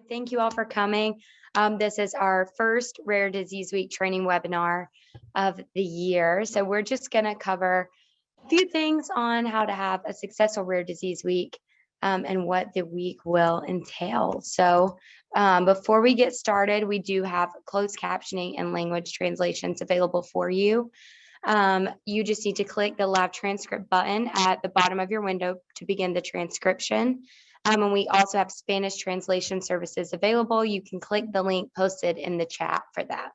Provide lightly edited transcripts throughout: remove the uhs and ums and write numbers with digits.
Thank you all for coming. This is our first Rare Disease Week training webinar of the year. So we're just going to cover a few things on how to have a successful Rare Disease Week and what the week will entail. So before we get started, we do have closed captioning and language translations available for you. You just need to click the live transcript button at the bottom of your window to begin the transcription. And we also have Spanish translation services available. You can click the link posted in the chat for that.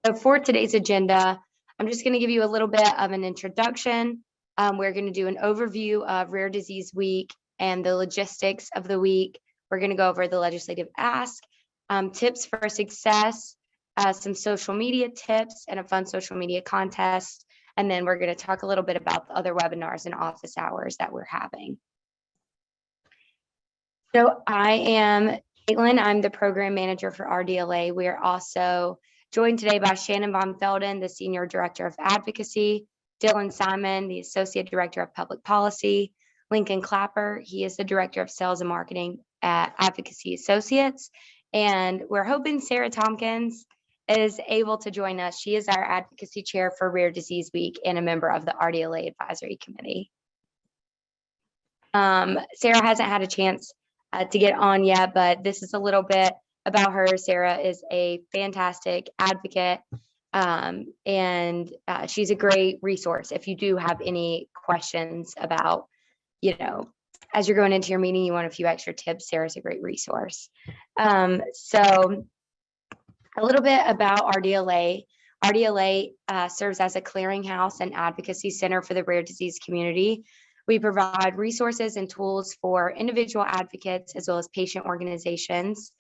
So for today's agenda, I'm just going to give you a little bit of an introduction. We're going to do an overview of Rare Disease Week and the logistics of the week. We're going to go over the legislative ask, tips for success, some social media tips, and a fun social media contest. And then we're going to talk a little bit about the other webinars and office hours that we're having. So I am Caitlin. I'm the program manager for RDLA. We are also joined today by Shannon Von Felden, the Senior Director of Advocacy, Dylan Simon, the Associate Director of Public Policy, Lincoln Clapper, he is the Director of Sales and Marketing at Advocacy Associates, and we're hoping Sarah Tompkins is able to join us. She is our Advocacy Chair for Rare Disease Week and a member of the RDLA Advisory Committee. Sarah hasn't had a chance to get on yet, but this is a little bit about her. Sarah is a fantastic advocate, and she's a great resource if you do have any questions about, as you're going into your meeting, you want a few extra tips. Sarah's a great resource. So a little bit about RDLA. RDLA serves as a clearinghouse and advocacy center for the rare disease community. We provide resources and tools for individual advocates as well as patient organizations.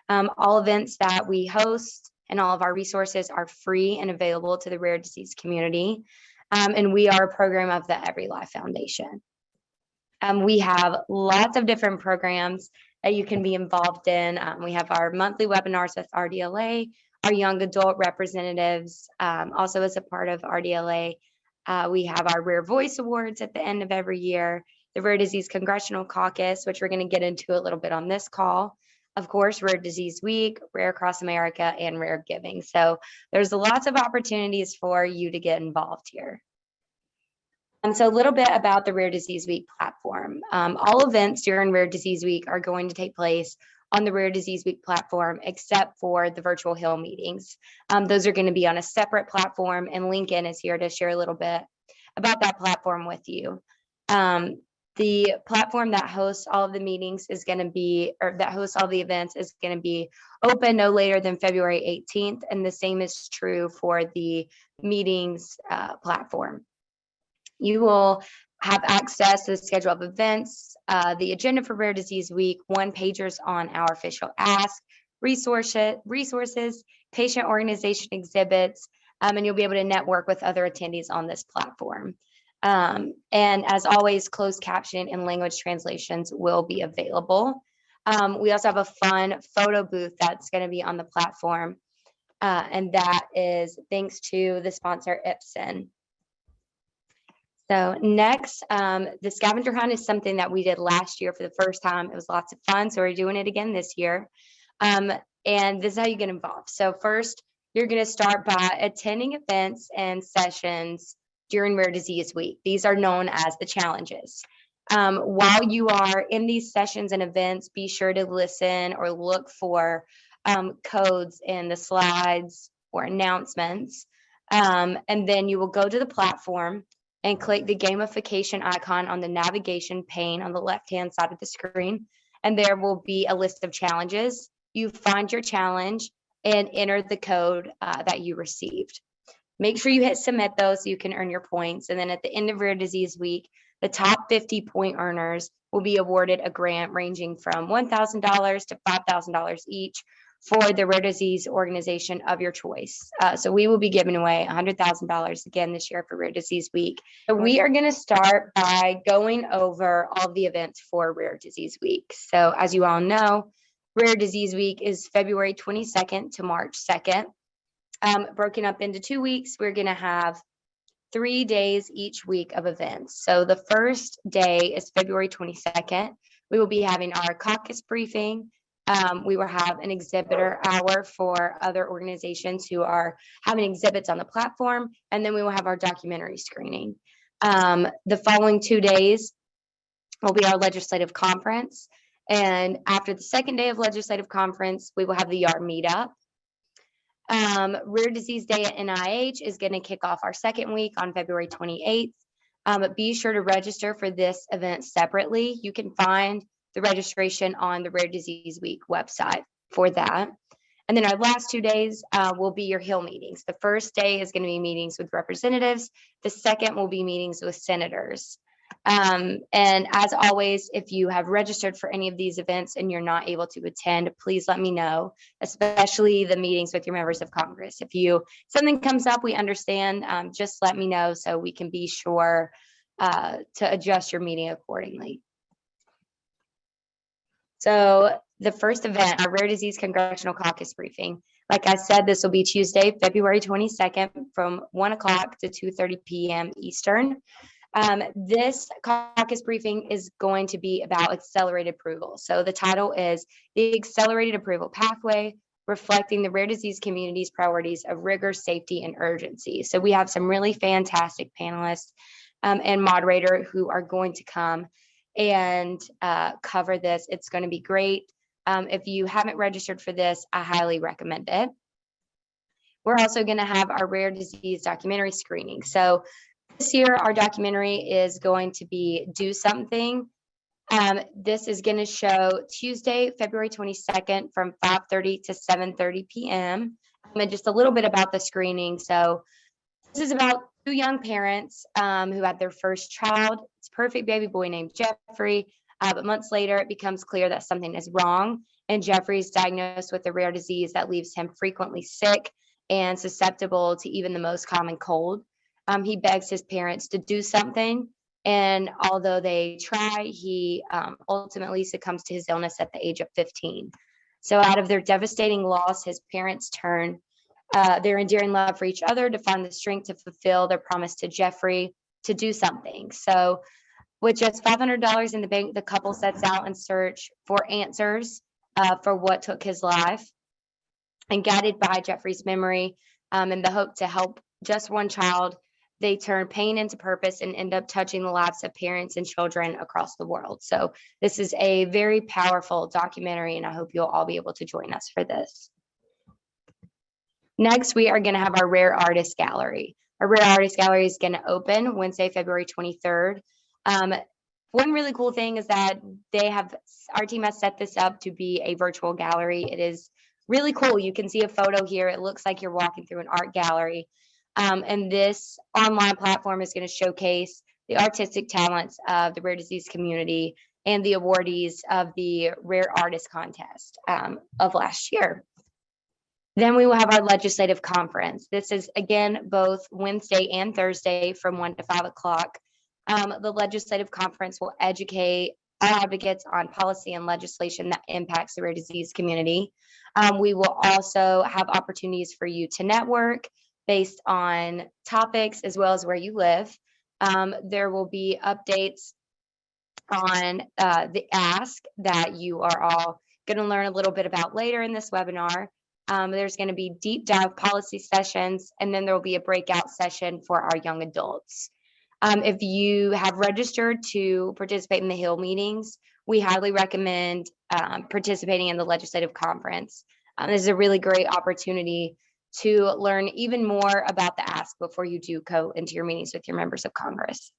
All events that we host and all of our resources are free and available to the rare disease community. And we are a program of the Every Life Foundation. We have lots of different programs that you can be involved in. We have our monthly webinars with RDLA, our young adult representatives, also as a part of RDLA. We have our Rare Voice Awards at the end of every year, the Rare Disease Congressional Caucus, which we're going to get into a little bit on this call. Of course, Rare Disease Week, Rare Across America, and Rare Giving. So there's lots of opportunities for you to get involved here. So a little bit about the Rare Disease Week platform. All events during Rare Disease Week are going to take place on the Rare Disease Week platform, except for the virtual Hill meetings. Those are going to be on a separate platform, and Lincoln is here to share a little bit about that platform with you. The platform that hosts all of the meetings is going to be, or that hosts all the events is going to be open no later than February 18th, and the same is true for the meetings platform. You will have access to the schedule of events, the agenda for Rare Disease Week, OnePagers on our official ask, resources, patient organization exhibits, and you'll be able to network with other attendees on this platform. And as always, closed captioning and language translations will be available. We also have a fun photo booth that's going to be on the platform, and that is thanks to the sponsor Ipsen. So next, the Scavenger Hunt is something that we did last year for the first time. It was lots of fun, so we're doing it again this year. And this is how you get involved. So first, you're going to start by attending events and sessions during Rare Disease Week. These are known as the challenges. While you are in these sessions and events, be sure to listen or look for codes in the slides or announcements. And then you will go to the platform and click the gamification icon on the navigation pane on the left-hand side of the screen. And there will be a list of challenges. You find your challenge and enter the code that you received. Make sure you hit submit those so you can earn your points. And then at the end of Rare Disease Week, the top 50 point earners will be awarded a grant ranging from $1,000 to $5,000 each for the rare disease organization of your choice. So we will be giving away $100,000 again this year for Rare Disease Week. So we are going to start by going over all the events for Rare Disease Week. So as you all know, Rare Disease Week is February 22nd to March 2nd. Broken up into 2 weeks, we're going to have 3 days each week of events. So the first day is February 22nd. We will be having our Caucus Briefing, We will have an exhibitor hour for other organizations who are having exhibits on the platform, and then we will have our documentary screening. The following 2 days will be our legislative conference, and after the second day of legislative conference, we will have the YAR meetup. Rare Disease Day at NIH is going to kick off our second week on February 28th. Be sure to register for this event separately. You can find the registration on the Rare Disease Week website for that. And then our last 2 days will be your Hill meetings. The first day is going to be meetings with representatives. The second will be meetings with senators. And as always, if you have registered for any of these events and you're not able to attend, please let me know, especially the meetings with your members of Congress. If something comes up, we understand, just let me know so we can be sure to adjust your meeting accordingly. So the first event, our Rare Disease Congressional Caucus Briefing. Like I said, this will be Tuesday, February 22nd from 1 o'clock to 2:30 p.m. Eastern. This caucus briefing is going to be about accelerated approval. So the title is The Accelerated Approval Pathway, Reflecting the Rare Disease Community's Priorities of Rigor, Safety, and Urgency. So we have some really fantastic panelists and moderator who are going to come and cover this. It's going to be great. If you haven't registered for this, I highly recommend it. We're also going to have our rare disease documentary screening. So this year, our documentary is going to be Do Something. This is going to show Tuesday, February 22nd from 5:30 to 7:30 p.m. And just a little bit about the screening. So this is about two young parents who had their first child. It's a perfect baby boy named Jeffrey. But months later, it becomes clear that something is wrong. And Jeffrey's diagnosed with a rare disease that leaves him frequently sick and susceptible to even the most common cold. He begs his parents to do something. And although they try, he ultimately succumbs to his illness at the age of 15. So out of their devastating loss, his parents turn their endearing love for each other to find the strength to fulfill their promise to Jeffrey to do something. So with just $500 in the bank, the couple sets out in search for answers for what took his life. And guided by Jeffrey's memory and the hope to help just one child, they turn pain into purpose and end up touching the lives of parents and children across the world. So this is a very powerful documentary, and I hope you'll all be able to join us for this. Next, we are going to have our Rare Artist Gallery. Our Rare Artist Gallery is going to open Wednesday, February 23rd. One really cool thing is that our team has set this up to be a virtual gallery. It is really cool. You can see a photo here. It looks like you're walking through an art gallery. And this online platform is going to showcase the artistic talents of the rare disease community and the awardees of the Rare Artist Contest of last year. Then we will have our legislative conference. This is, again, both Wednesday and Thursday from 1 to 5 o'clock. The legislative conference will educate advocates on policy and legislation that impacts the rare disease community. We will also have opportunities for you to network based on topics as well as where you live. There will be updates on the ask that you are all going to learn a little bit about later in this webinar. There's going to be deep dive policy sessions, and then there will be a breakout session for our young adults. If you have registered to participate in the Hill meetings, we highly recommend participating in the legislative conference. This is a really great opportunity to learn even more about the ask before you do go into your meetings with your members of Congress.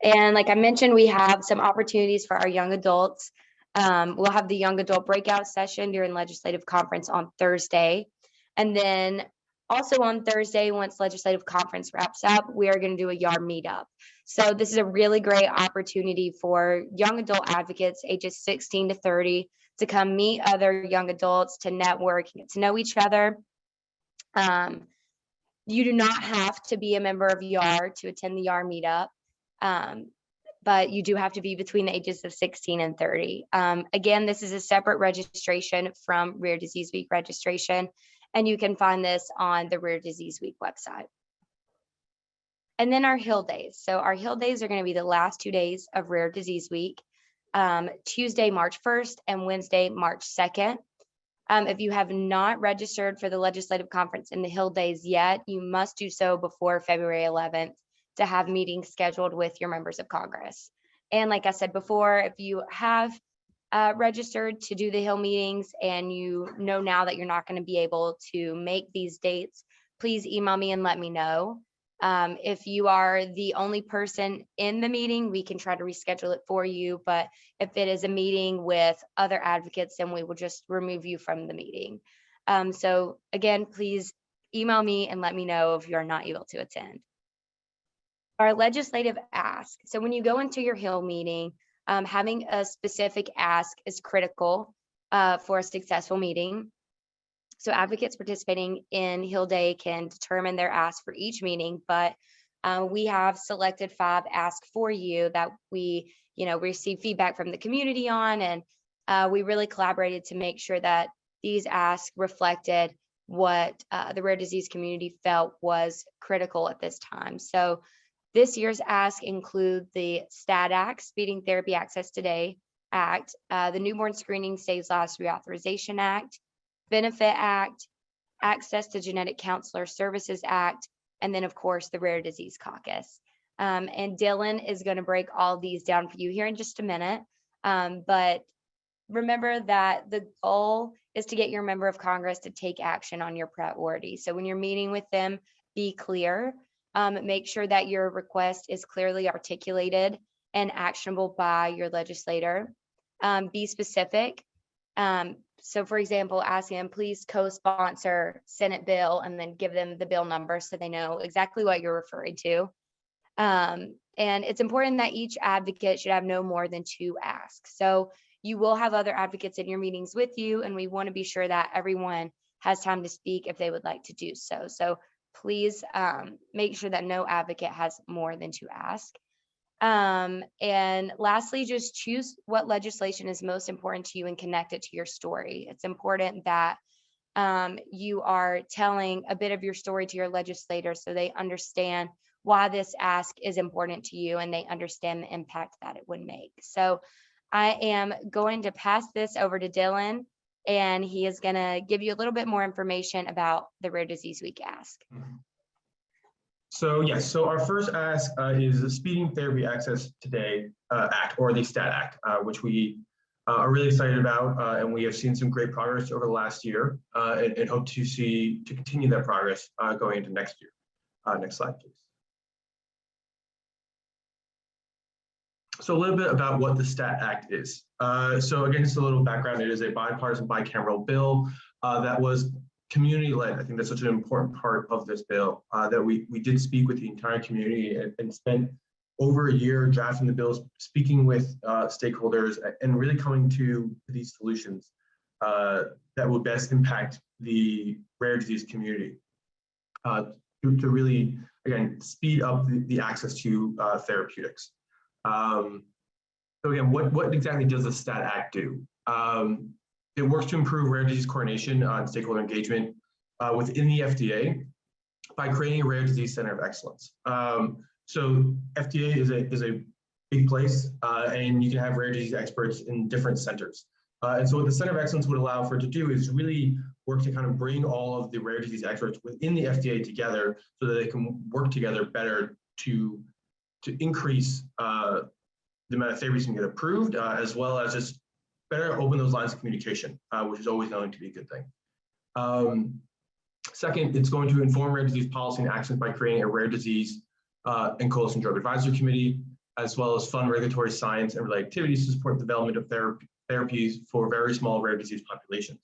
And like I mentioned, we have some opportunities for our young adults. We'll have the young adult breakout session during legislative conference on Thursday. And then also on Thursday, once legislative conference wraps up, we are going to do a YAR meetup. So this is a really great opportunity for young adult advocates ages 16 to 30 to come meet other young adults, to network, get to know each other. You do not have to be a member of YAR to attend the YAR meetup, but you do have to be between the ages of 16 and 30. Again, this is a separate registration from Rare Disease Week registration, and you can find this on the Rare Disease Week website. And then our Hill days. So our Hill days are going to be the last 2 days of Rare Disease Week. Tuesday, March 1st and Wednesday, March 2nd. If you have not registered for the Legislative Conference in the Hill Days yet, you must do so before February 11th to have meetings scheduled with your members of Congress. And like I said before, if you have registered to do the Hill meetings and you know now that you're not going to be able to make these dates, please email me and let me know. If you are the only person in the meeting, we can try to reschedule it for you. But if it is a meeting with other advocates, then we will just remove you from the meeting. So again, please email me and let me know if you're not able to attend. Our legislative ask. So when you go into your Hill meeting, having a specific ask is critical for a successful meeting. So advocates participating in Hill Day can determine their ask for each meeting, but we have selected 5 asks for you that we, receive feedback from the community on, and we really collaborated to make sure that these asks reflected what the rare disease community felt was critical at this time. So this year's ask include the STAT Act, Speeding Therapy Access Today Act, the Newborn Screening Saves Lives Reauthorization Act, Benefit Act, Access to Genetic Counselor Services Act, and then of course the Rare Disease Caucus. And Dylan is going to break all of these down for you here in just a minute. But remember that the goal is to get your member of Congress to take action on your priority. So when you're meeting with them, be clear. Make sure that your request is clearly articulated and actionable by your legislator. Be specific. So for example, ask them, please co-sponsor Senate bill, and then give them the bill number so they know exactly what you're referring to. And it's important that each advocate should have no more than 2 asks. So you will have other advocates in your meetings with you, and we want to be sure that everyone has time to speak if they would like to do so. So please make sure that no advocate has more than 2 asks. And lastly, just choose what legislation is most important to you and connect it to your story. It's important that you are telling a bit of your story to your legislators so they understand why this ask is important to you and they understand the impact that it would make. So I am going to pass this over to Dylan, and he is going to give you a little bit more information about the Rare Disease Week ask. So yes, so our first ask is the Speeding Therapy Access Today Act, or the STAT Act, which we are really excited about, and we have seen some great progress over the last year, and hope to continue that progress going into next year. Next slide, please. So a little bit about what the STAT Act is. So again, just a little background. It is a bipartisan, bicameral bill that was community-led. I think that's such an important part of this bill, that we did speak with the entire community and spent over a year drafting the bills, speaking with stakeholders, and really coming to these solutions that would best impact the rare disease community to really, again, speed up the access to therapeutics. So again, what exactly does the STAT Act do? It works to improve rare disease coordination and stakeholder engagement within the FDA by creating a rare disease center of excellence. So FDA is a big place, and you can have rare disease experts in different centers. And so what the Center of Excellence would allow for it to do is really work to kind of bring all of the rare disease experts within the FDA together so that they can work together better to increase the amount of therapies can get approved, as well as just better open those lines of communication, which is always known to be a good thing. Second, it's going to inform rare disease policy and actions by creating a rare disease and coalition drug advisory committee, as well as fund regulatory science and related activities to support the development of therapies for very small rare disease populations.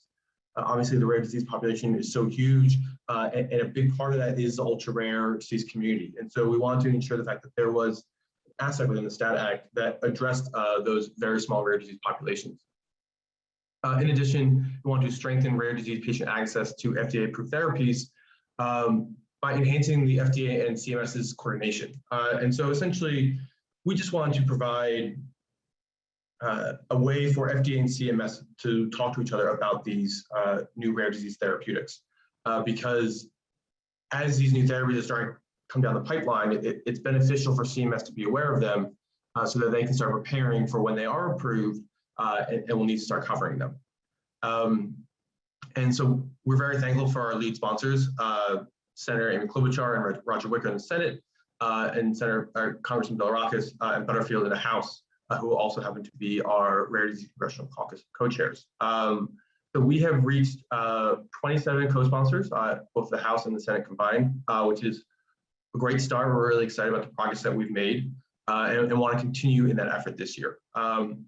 Obviously, the rare disease population is so huge, and a big part of that is the ultra rare disease community. And so we wanted to ensure the fact that there was an aspect within the STAT Act that addressed those very small rare disease populations. In addition, we want to strengthen rare disease patient access to FDA-approved therapies by enhancing the FDA and CMS's coordination. And so essentially, we just want to provide a way for FDA and CMS to talk to each other about these new rare disease therapeutics. Because as these new therapies are starting to come down the pipeline, it's beneficial for CMS to be aware of them so that they can start preparing for when they are approved and we'll need to start covering them. And so we're very thankful for our lead sponsors, Senator Amy Klobuchar and Roger Wicker in the Senate, and Congressman Belarakis and Butterfield in the House, who also happen to be our Rare Disease Congressional Caucus co-chairs. So we have reached 27 co-sponsors, both the House and the Senate combined, which is a great start. We're really excited about the progress that we've made and want to continue in that effort this year. And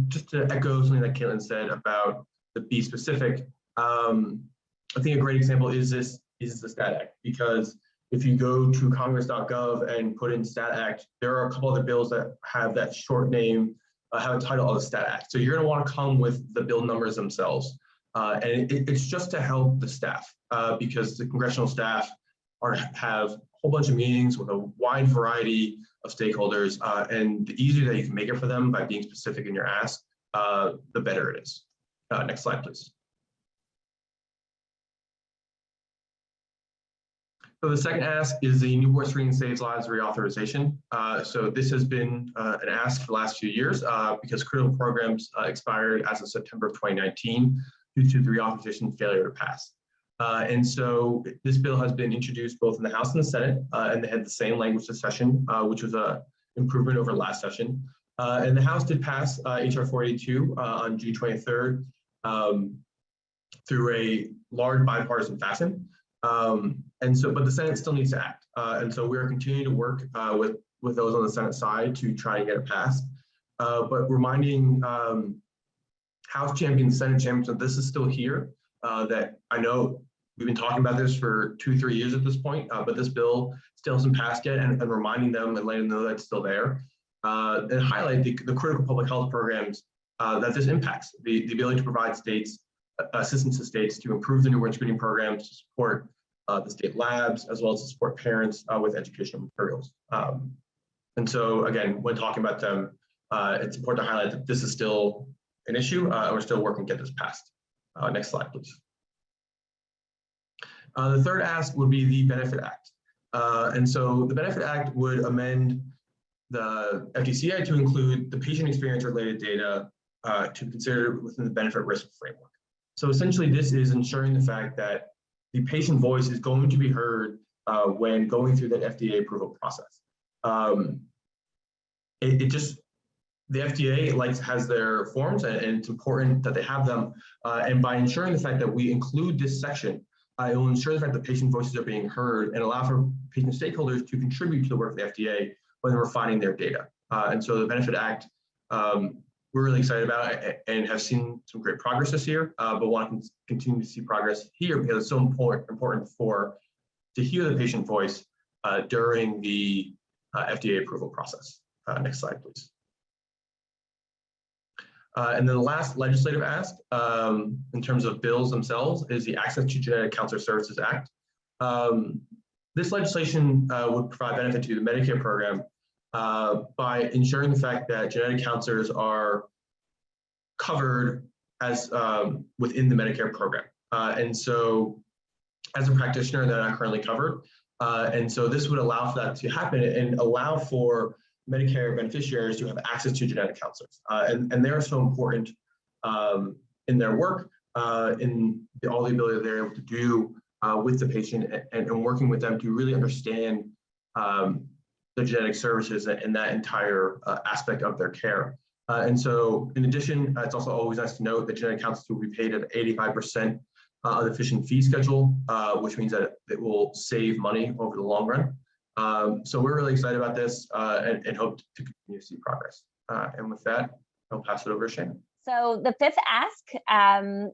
just to echo something that Caitlin said about the Be Specific, I think a great example is the STAT Act, because if you go to congress.gov and put in STAT Act, there are a couple other bills that have that short name, have a title of the STAT Act. So you're going to want to come with the bill numbers themselves. And it's just to help the staff, because the congressional staff have a whole bunch of meetings with a wide variety of stakeholders, and the easier that you can make it for them by being specific in your ask, the better it is. Next slide, please. So the second ask is the Newport Screening Saves Lives reauthorization. So this has been an ask for the last few years because critical programs expired as of September of 2019 due to the reauthorization failure to pass. And so this bill has been introduced both in the House and the Senate, and they had the same language this session, which was an improvement over last session. And the House did pass HR 482 on June 23rd through a large bipartisan fashion. And so, but the Senate still needs to act. And so we are continuing to work with those on the Senate side to try and get it passed. But reminding House champions, Senate champions, that this is still here, that I know we've been talking about this for 2-3 years at this point, but this bill still hasn't passed yet, and reminding them and letting them know that it's still there. And highlight the critical public health programs that this impacts, the ability to provide states assistance to states to improve the newborn screening programs, to support the state labs, as well as to support parents with educational materials. And so again, when talking about them, it's important to highlight that this is still an issue, and we're still working to get this passed. Next slide, please. The third ask would be the Benefit Act. And so the Benefit Act would amend the FDCA to include the patient experience related data to consider within the benefit risk framework. So essentially, this is ensuring the fact that the patient voice is going to be heard when going through that FDA approval process. The FDA has their forms, and it's important that they have them. And by ensuring the fact that we include this section, it will ensure the fact that patient voices are being heard and allow for patient stakeholders to contribute to the work of the FDA when they're refining their data. And so the Benefit Act, we're really excited about it and have seen some great progress this year, but want to continue to see progress here because it's so important to hear the patient voice during the FDA approval process. Next slide, please. And then the last legislative ask in terms of bills themselves is the Access to Genetic Counselor Services Act. This legislation would provide benefit to the Medicare program by ensuring the fact that genetic counselors are covered as within the Medicare program. And so as a practitioner, they're not currently covered. And so this would allow for that to happen and allow for Medicare beneficiaries to have access to genetic counselors. And they're so important in their work, in all the ability they're able to do with the patient and working with them to really understand the genetic services and that entire aspect of their care. And so in addition, it's also always nice to note that genetic counselors will be paid at 85% of the efficient fee schedule, which means that it will save money over the long run. So we're really excited about this and hope to continue to see progress. And with that, I'll pass it over to Shannon. So the fifth ask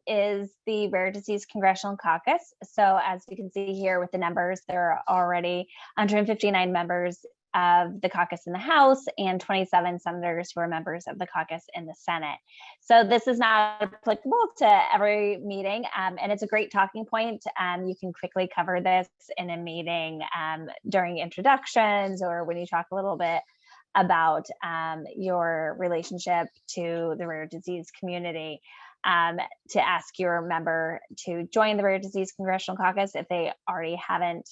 is the Rare Disease Congressional Caucus. So as you can see here with the numbers, there are already 159 members of the caucus in the House and 27 senators who are members of the caucus in the Senate. So this is not applicable to every meeting, and it's a great talking point. You can quickly cover this in a meeting during introductions or when you talk a little bit about your relationship to the rare disease community, to ask your member to join the Rare Disease Congressional Caucus if they already haven't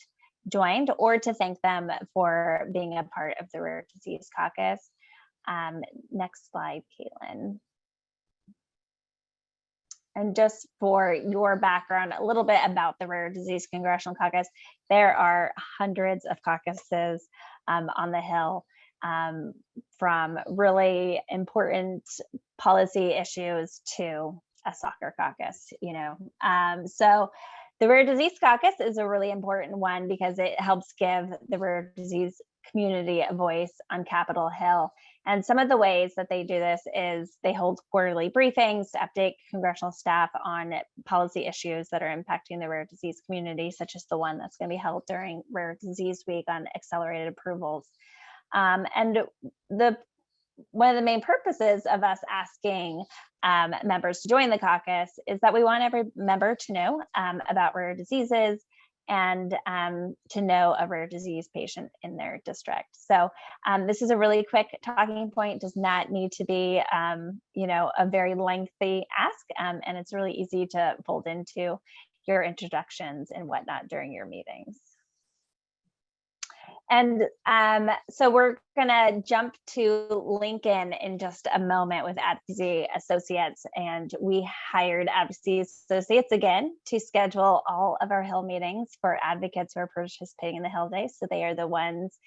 joined, or to thank them for being a part of the Rare Disease Caucus. Next slide, Caitlin. And just for your background, a little bit about the Rare Disease Congressional Caucus. There are hundreds of caucuses on the Hill, from really important policy issues to a soccer caucus, So the Rare Disease Caucus is a really important one because it helps give the rare disease community a voice on Capitol Hill. And some of the ways that they do this is they hold quarterly briefings to update congressional staff on policy issues that are impacting the rare disease community, such as the one that's going to be held during Rare Disease Week on accelerated approvals. And one of the main purposes of us asking members to join the caucus is that we want every member to know about rare diseases and to know a rare disease patient in their district. So this is a really quick talking point, does not need to be, a very lengthy ask, and it's really easy to fold into your introductions and whatnot during your meetings. And so we're gonna jump to Lincoln in just a moment with Advocacy Associates, and we hired Advocacy Associates again to schedule all of our Hill meetings for advocates who are participating in the Hill Day. So they are the ones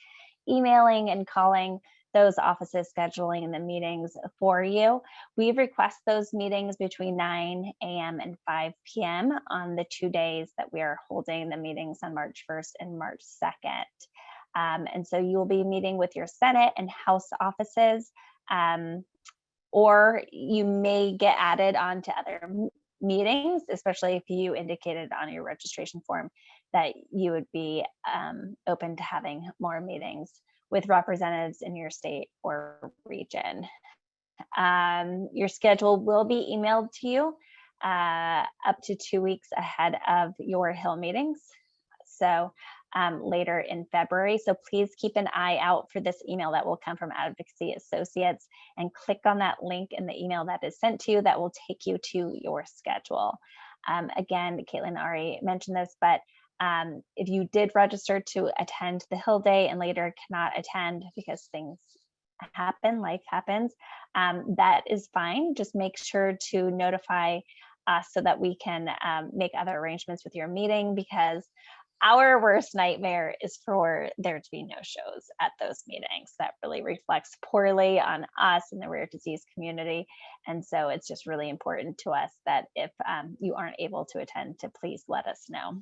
emailing and calling those offices, scheduling the meetings for you. We request those meetings between 9 a.m. and 5 p.m. on the 2 days that we are holding the meetings on March 1st and March 2nd. And so you will be meeting with your Senate and House offices, or you may get added on to other meetings, especially if you indicated on your registration form that you would be open to having more meetings with representatives in your state or region. Your schedule will be emailed to you up to 2 weeks ahead of your Hill meetings. So later in February. So please keep an eye out for this email that will come from Advocacy Associates, and click on that link in the email that is sent to you that will take you to your schedule. Again, Caitlin already mentioned this, but if you did register to attend the Hill Day and later cannot attend because things happen, life happens, that is fine. Just make sure to notify us so that we can make other arrangements with your meeting, because our worst nightmare is for there to be no shows at those meetings. That really reflects poorly on us in the rare disease community. And so it's just really important to us that if you aren't able to attend, to please let us know.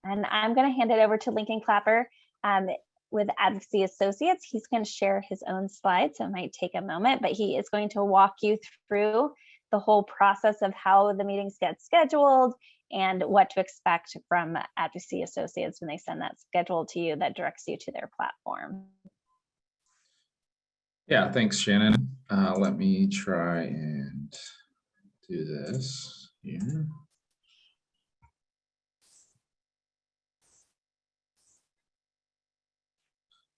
And I'm going to hand it over to Lincoln Clapper with Advocacy Associates. He's going to share his own slides, so it might take a moment, but he is going to walk you through the whole process of how the meetings get scheduled and what to expect from Advocacy Associates when they send that schedule to you that directs you to their platform. Yeah, thanks, Shannon. Let me try and do this here.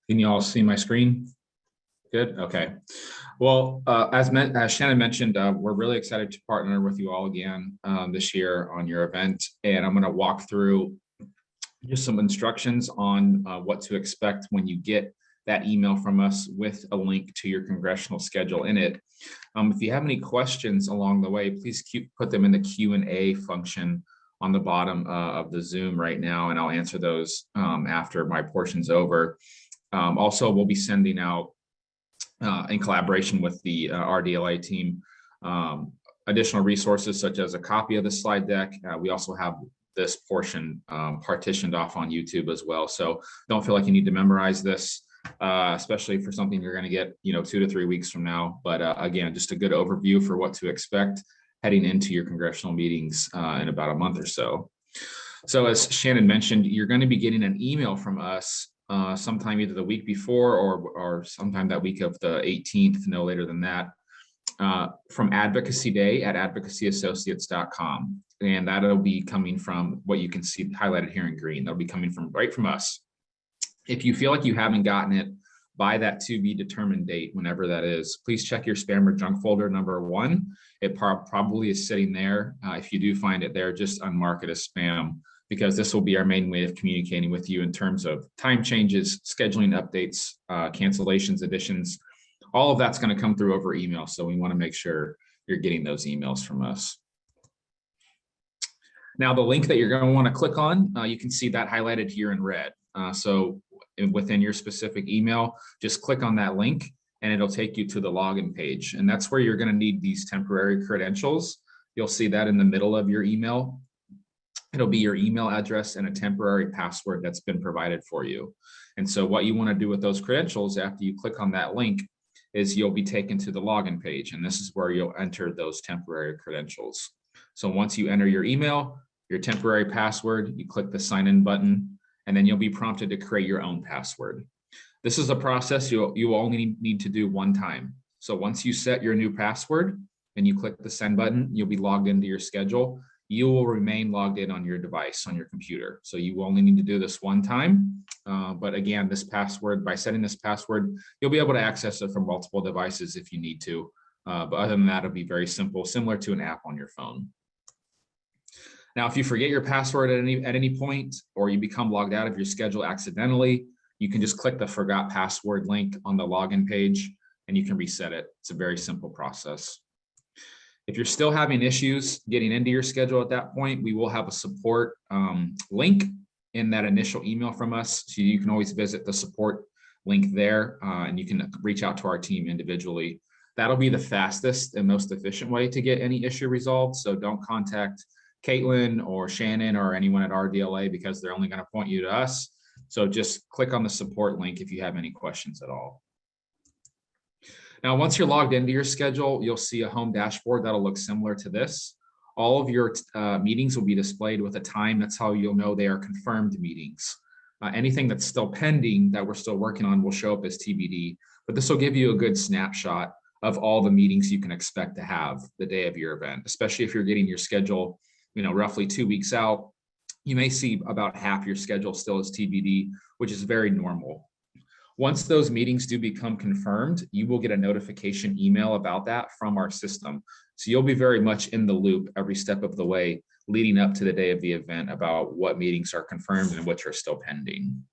Can you all see my screen? Good. Okay. Well, as Shannon mentioned, we're really excited to partner with you all again this year on your event, and I'm going to walk through just some instructions on what to expect when you get that email from us with a link to your congressional schedule in it. If you have any questions along the way, please put them in the Q&A function on the bottom of the Zoom right now, and I'll answer those after my portion's over. Also, we'll be sending out in collaboration with the RDLA team, additional resources such as a copy of the slide deck. We also have this portion partitioned off on YouTube as well. So don't feel like you need to memorize this, especially for something you're going to get, 2 to 3 weeks from now. But again, just a good overview for what to expect heading into your congressional meetings in about a month or so. So as Shannon mentioned, you're going to be getting an email from us sometime either the week before or sometime that week of the 18th, no later than that, from Advocacy Day at advocacyassociates.com. And that'll be coming from what you can see highlighted here in green. That'll be coming right from us. If you feel like you haven't gotten it by that to be determined date, whenever that is, please check your spam or junk folder number 1. It probably is sitting there. If you do find it there, just unmark it as spam. because this will be our main way of communicating with you in terms of time changes, scheduling updates, cancellations, additions. All of that's going to come through over email. So we want to make sure you're getting those emails from us. Now, the link that you're going to want to click on, you can see that highlighted here in red. So within your specific email, just click on that link and it'll take you to the login page. And that's where you're going to need these temporary credentials. You'll see that in the middle of your email. It'll be your email address and a temporary password that's been provided for you. And so what you want to do with those credentials after you click on that link is you'll be taken to the login page. And this is where you'll enter those temporary credentials. So once you enter your email, your temporary password, you click the sign in button, and then you'll be prompted to create your own password. This is a process you only need to do one time. So once you set your new password and you click the send button, you'll be logged into your schedule. You will remain logged in on your device, on your computer. So you only need to do this one time. But again, this password, by setting this password, you'll be able to access it from multiple devices if you need to. But other than that, it'll be very simple, similar to an app on your phone. Now, if you forget your password at any point, or you become logged out of your schedule accidentally, you can just click the forgot password link on the login page and you can reset it. It's a very simple process. If you're still having issues getting into your schedule at that point, we will have a support link in that initial email from us. So you can always visit the support link there and you can reach out to our team individually. That'll be the fastest and most efficient way to get any issue resolved. So don't contact Caitlin or Shannon or anyone at RDLA because they're only going to point you to us. So just click on the support link if you have any questions at all. Now, once you're logged into your schedule, you'll see a home dashboard that'll look similar to this. All of your meetings will be displayed with a time. That's how you'll know they are confirmed meetings. Anything that's still pending that we're still working on will show up as TBD, but this will give you a good snapshot of all the meetings you can expect to have the day of your event, especially if you're getting your schedule, roughly 2 weeks out. You may see about half your schedule still as TBD, which is very normal. Once those meetings do become confirmed, you will get a notification email about that from our system. So you'll be very much in the loop every step of the way leading up to the day of the event about what meetings are confirmed and which are still pending.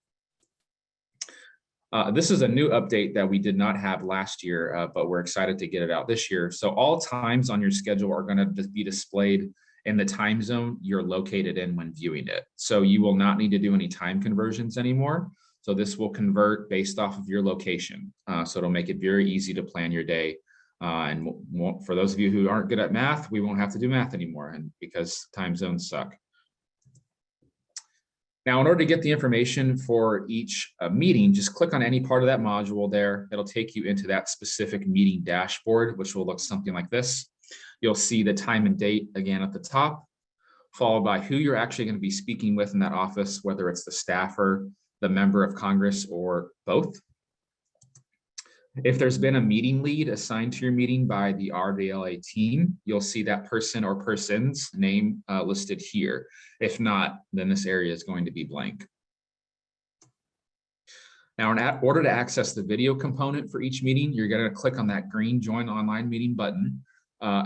This is a new update that we did not have last year, but we're excited to get it out this year. So all times on your schedule are going to be displayed in the time zone you're located in when viewing it. So you will not need to do any time conversions anymore. So this will convert based off of your location. So it'll make it very easy to plan your day. And for those of you who aren't good at math, we won't have to do math anymore, and because time zones suck. Now, in order to get the information for each meeting, just click on any part of that module there. It'll take you into that specific meeting dashboard, which will look something like this. You'll see the time and date again at the top, followed by who you're actually going to be speaking with in that office, whether it's the staffer, the member of Congress, or both. If there's been a meeting lead assigned to your meeting by the RDLA team, you'll see that person or persons name listed here. If not, then this area is going to be blank. Now, in order to access the video component for each meeting, you're going to click on that green Join Online Meeting button.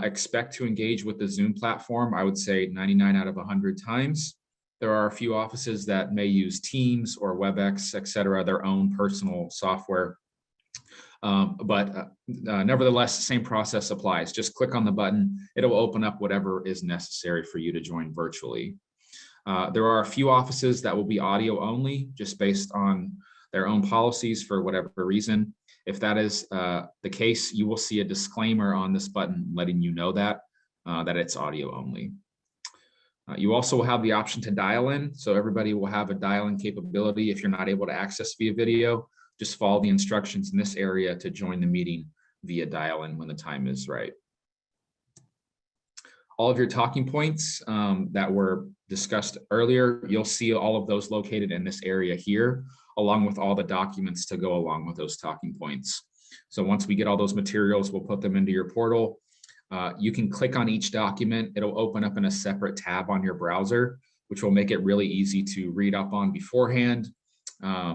Expect to engage with the Zoom platform, I would say 99 out of 100 times. There are a few offices that may use Teams or WebEx, et cetera, their own personal software. Nevertheless, the same process applies. Just click on the button. It'll open up whatever is necessary for you to join virtually. There are a few offices that will be audio only, just based on their own policies for whatever reason. If that is the case, you will see a disclaimer on this button letting you know that it's audio only. You also will have the option to dial in. So everybody will have a dial-in capability. If you're not able to access via video, just follow the instructions in this area to join the meeting via dial-in when the time is right. All of your talking points that were discussed earlier, you'll see all of those located in this area here, along with all the documents to go along with those talking points. So once we get all those materials, we'll put them into your portal. You can click on each document. It'll open up in a separate tab on your browser, which will make it really easy to read up on beforehand.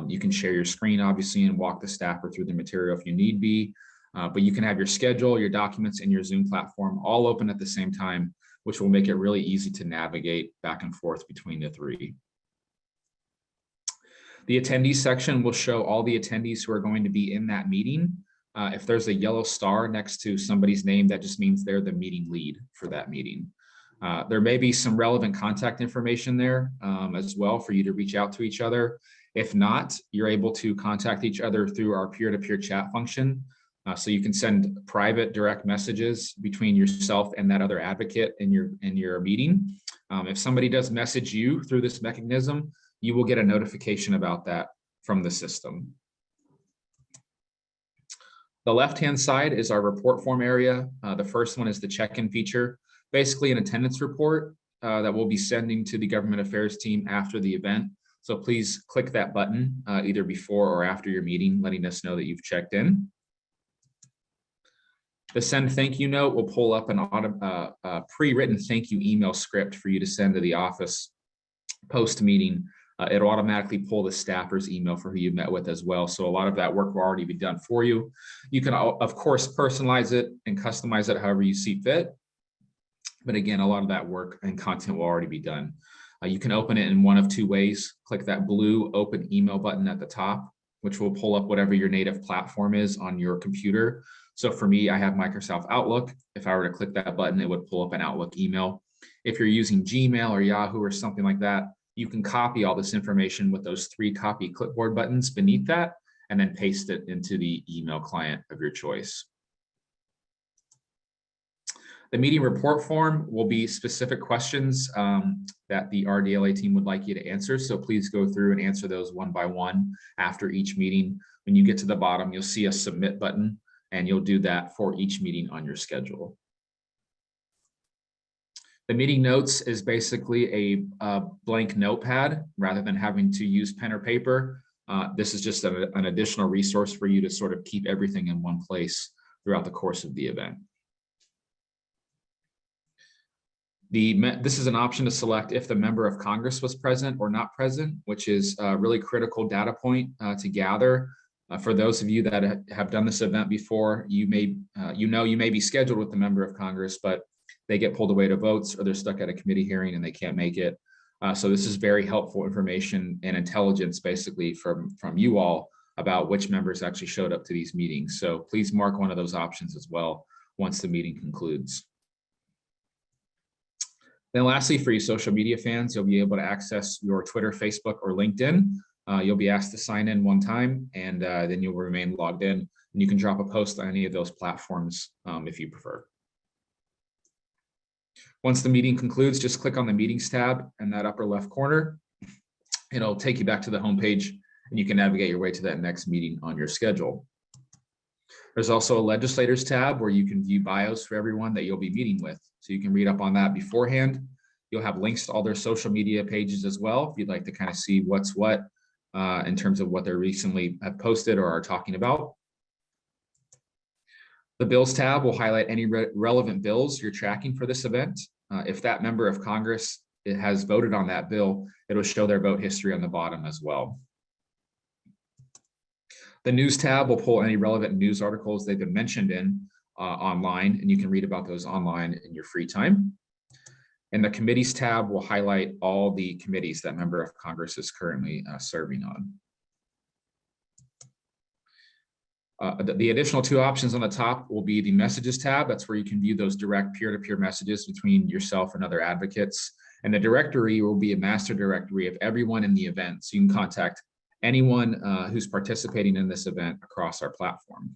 You can share your screen, obviously, and walk the staffer through the material if you need be. But you can have your schedule, your documents, and your Zoom platform all open at the same time. which will make it really easy to navigate back and forth between the three. The attendees section will show all the attendees who are going to be in that meeting. If there's a yellow star next to somebody's name, that just means they're the meeting lead for that meeting. There may be some relevant contact information there as well for you to reach out to each other. If not, you're able to contact each other through our peer-to-peer chat function. So you can send private direct messages between yourself and that other advocate in your meeting. If somebody does message you through this mechanism, you will get a notification about that from the system. The left-hand side is our report form area. The first one is the check-in feature, basically an attendance report that we'll be sending to the government affairs team after the event. So please click that button either before or after your meeting, letting us know that you've checked in. The send thank you note will pull up a pre-written thank you email script for you to send to the office post-meeting. It'll automatically pull the staffer's email for who you met with as well. So a lot of that work will already be done for you. You can, of course, personalize it and customize it however you see fit. But again, a lot of that work and content will already be done. You can open it in one of two ways. Click that blue open email button at the top, which will pull up whatever your native platform is on your computer. So for me, I have Microsoft Outlook. If I were to click that button, it would pull up an Outlook email. If you're using Gmail or Yahoo or something like that, you can copy all this information with those 3 copy clipboard buttons beneath that, and then paste it into the email client of your choice. The meeting report form will be specific questions that the RDLA team would like you to answer. So please go through and answer those one by one after each meeting. When you get to the bottom, you'll see a submit button, and you'll do that for each meeting on your schedule. The meeting notes is basically a blank notepad rather than having to use pen or paper. This is just an additional resource for you to sort of keep everything in one place throughout the course of the event. This is an option to select if the member of Congress was present or not present, which is a really critical data point to gather. For those of you that have done this event before, you may be scheduled with the member of Congress, but they get pulled away to votes or they're stuck at a committee hearing and they can't make it. So this is very helpful information and intelligence basically from you all about which members actually showed up to these meetings. So please mark one of those options as well once the meeting concludes. Then lastly, for you social media fans, you'll be able to access your Twitter, Facebook, or LinkedIn. You'll be asked to sign in one time, and then you'll remain logged in. And you can drop a post on any of those platforms if you prefer. Once the meeting concludes, just click on the meetings tab in that upper left corner. It'll take you back to the homepage, and you can navigate your way to that next meeting on your schedule. There's also a legislators tab where you can view bios for everyone that you'll be meeting with. So you can read up on that beforehand. You'll have links to all their social media pages as well if you'd like to kind of see what's what in terms of what they recently have posted or are talking about. The bills tab will highlight any relevant bills you're tracking for this event. If that member of Congress has voted on that bill, it'll show their vote history on the bottom as well. The news tab will pull any relevant news articles they've been mentioned in online, and you can read about those online in your free time. And the committees tab will highlight all the committees that member of Congress is currently serving on. The additional 2 options on the top will be the messages tab. That's where you can view those direct peer-to-peer messages between yourself and other advocates. And the directory will be a master directory of everyone in the event. So you can contact anyone who's participating in this event across our platform.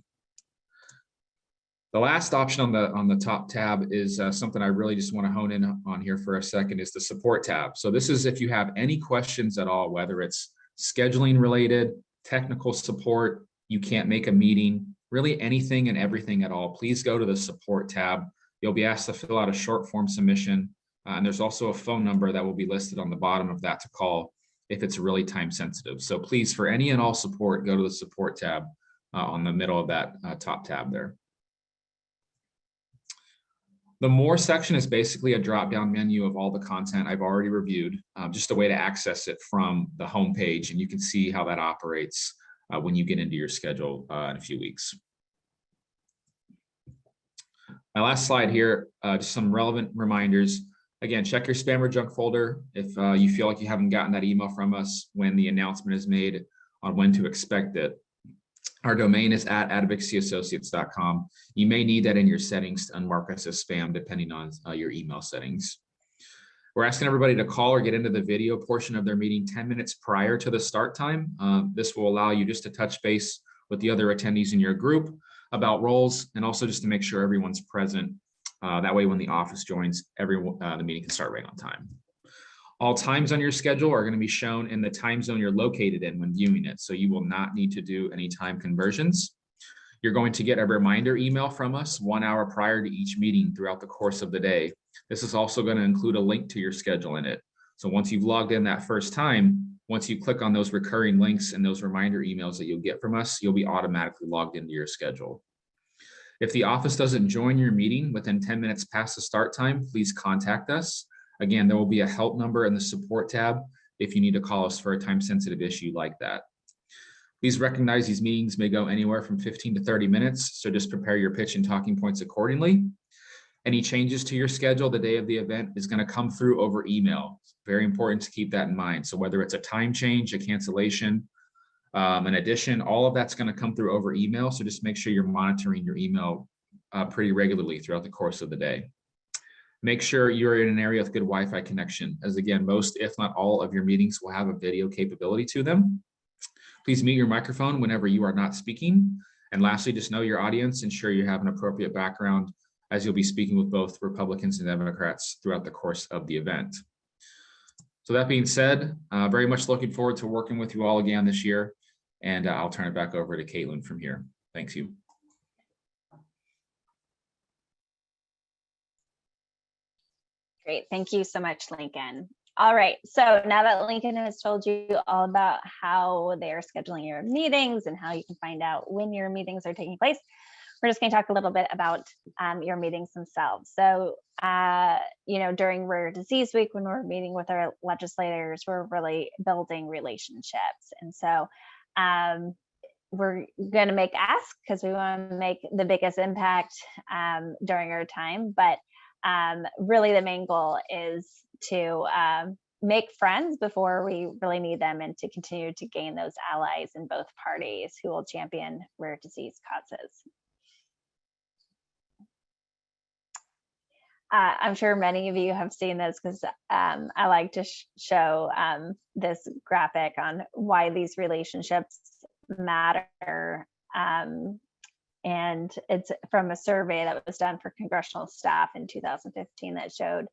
The last option on the top tab is something I really just want to hone in on here for a second, is the support tab. So this is if you have any questions at all, whether it's scheduling related, technical support, you can't make a meeting, really anything and everything at all, please go to the support tab. You'll be asked to fill out a short form submission. And there's also a phone number that will be listed on the bottom of that to call if it's really time sensitive. So please, for any and all support, go to the support tab on the middle of that top tab there. The more section is basically a drop-down menu of all the content I've already reviewed, just a way to access it from the home page, and you can see how that operates when you get into your schedule in a few weeks. My last slide here, just some relevant reminders. Again, check your spam or junk folder if you feel like you haven't gotten that email from us when the announcement is made on when to expect it. Our domain is at advocacyassociates.com. You may need that in your settings to unmark us as spam, depending on your email settings. We're asking everybody to call or get into the video portion of their meeting 10 minutes prior to the start time. This will allow you just to touch base with the other attendees in your group about roles, and also just to make sure everyone's present. That way, when the office joins, the meeting can start right on time. All times on your schedule are going to be shown in the time zone you're located in when viewing it, so you will not need to do any time conversions. You're going to get a reminder email from us 1 hour prior to each meeting throughout the course of the day. This is also going to include a link to your schedule in it. So once you've logged in that first time, once you click on those recurring links and those reminder emails that you'll get from us, you'll be automatically logged into your schedule. If the office doesn't join your meeting within 10 minutes past the start time, please contact us. Again, there will be a help number in the support tab if you need to call us for a time-sensitive issue like that. Please recognize these meetings may go anywhere from 15 to 30 minutes, so just prepare your pitch and talking points accordingly. Any changes to your schedule the day of the event is going to come through over email. It's very important to keep that in mind. So whether it's a time change, a cancellation, an addition, all of that's going to come through over email. So just make sure you're monitoring your email pretty regularly throughout the course of the day. Make sure you're in an area with good Wi-Fi connection, as again, most, if not all, of your meetings will have a video capability to them. Please mute your microphone whenever you are not speaking. And lastly, just know your audience, ensure you have an appropriate background, as you'll be speaking with both Republicans and Democrats throughout the course of the event. So that being said, very much looking forward to working with you all again this year. And I'll turn it back over to Caitlin from here. Thanks you. Great, thank you so much, Lincoln. All right, so now that Lincoln has told you all about how they are scheduling your meetings and how you can find out when your meetings are taking place, we're just going to talk a little bit about your meetings themselves. So, during Rare Disease Week, when we're meeting with our legislators, we're really building relationships. And so we're going to make asks because we want to make the biggest impact during our time. But really the main goal is to make friends before we really need them, and to continue to gain those allies in both parties who will champion rare disease causes. I'm sure many of you have seen this because I like to show this graphic on why these relationships matter. And it's from a survey that was done for congressional staff in 2015 that showed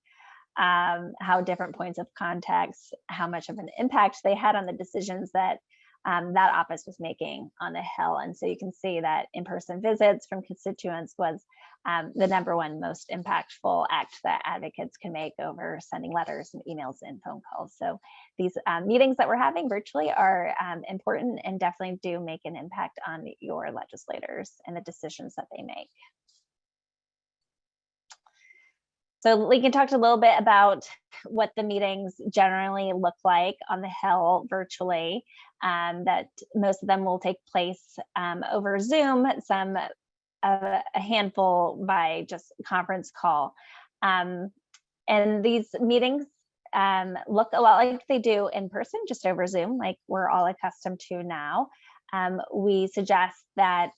how different points of contact, how much of an impact they had on the decisions that that office was making on the Hill. And so you can see that in-person visits from constituents was the #1 most impactful act that advocates can make over sending letters and emails and phone calls. So these meetings that we're having virtually are important and definitely do make an impact on your legislators and the decisions that they make. So Lincoln talked a little bit about what the meetings generally look like on the Hill virtually, that most of them will take place over Zoom, some a handful by just conference call. And these meetings look a lot like they do in person, just over Zoom, like we're all accustomed to now. We suggest that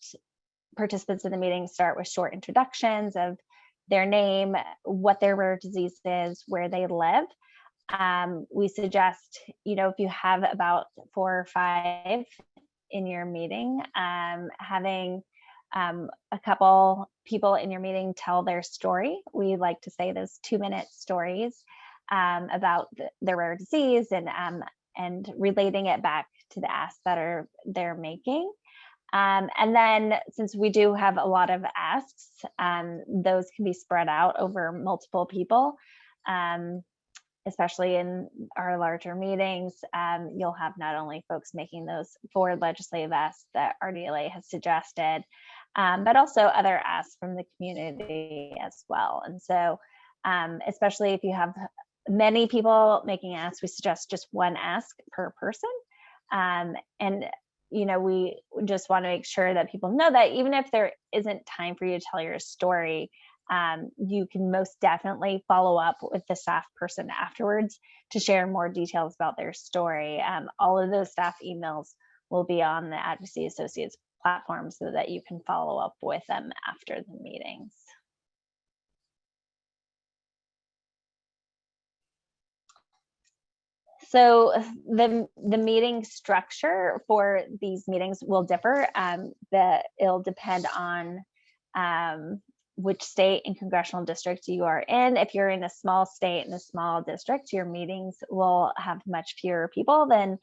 participants in the meeting start with short introductions of their name, what their rare disease is, where they live. We suggest, if you have about 4 or 5 in your meeting, having a couple people in your meeting tell their story. We like to say those 2-minute stories about their rare disease and relating it back to the asks that they're making. And then since we do have a lot of asks, those can be spread out over multiple people, especially in our larger meetings. You'll have not only folks making those forward legislative asks that RDLA has suggested, but also other asks from the community as well. And so especially if you have many people making asks, we suggest just 1 ask per person. And we just want to make sure that people know that even if there isn't time for you to tell your story, you can most definitely follow up with the staff person afterwards to share more details about their story. All of those staff emails will be on the Advocacy Associates platform so that you can follow up with them after the meetings. So the meeting structure for these meetings will differ. It'll depend on which state and congressional district you are in. If you're in a small state and a small district, your meetings will have much fewer people than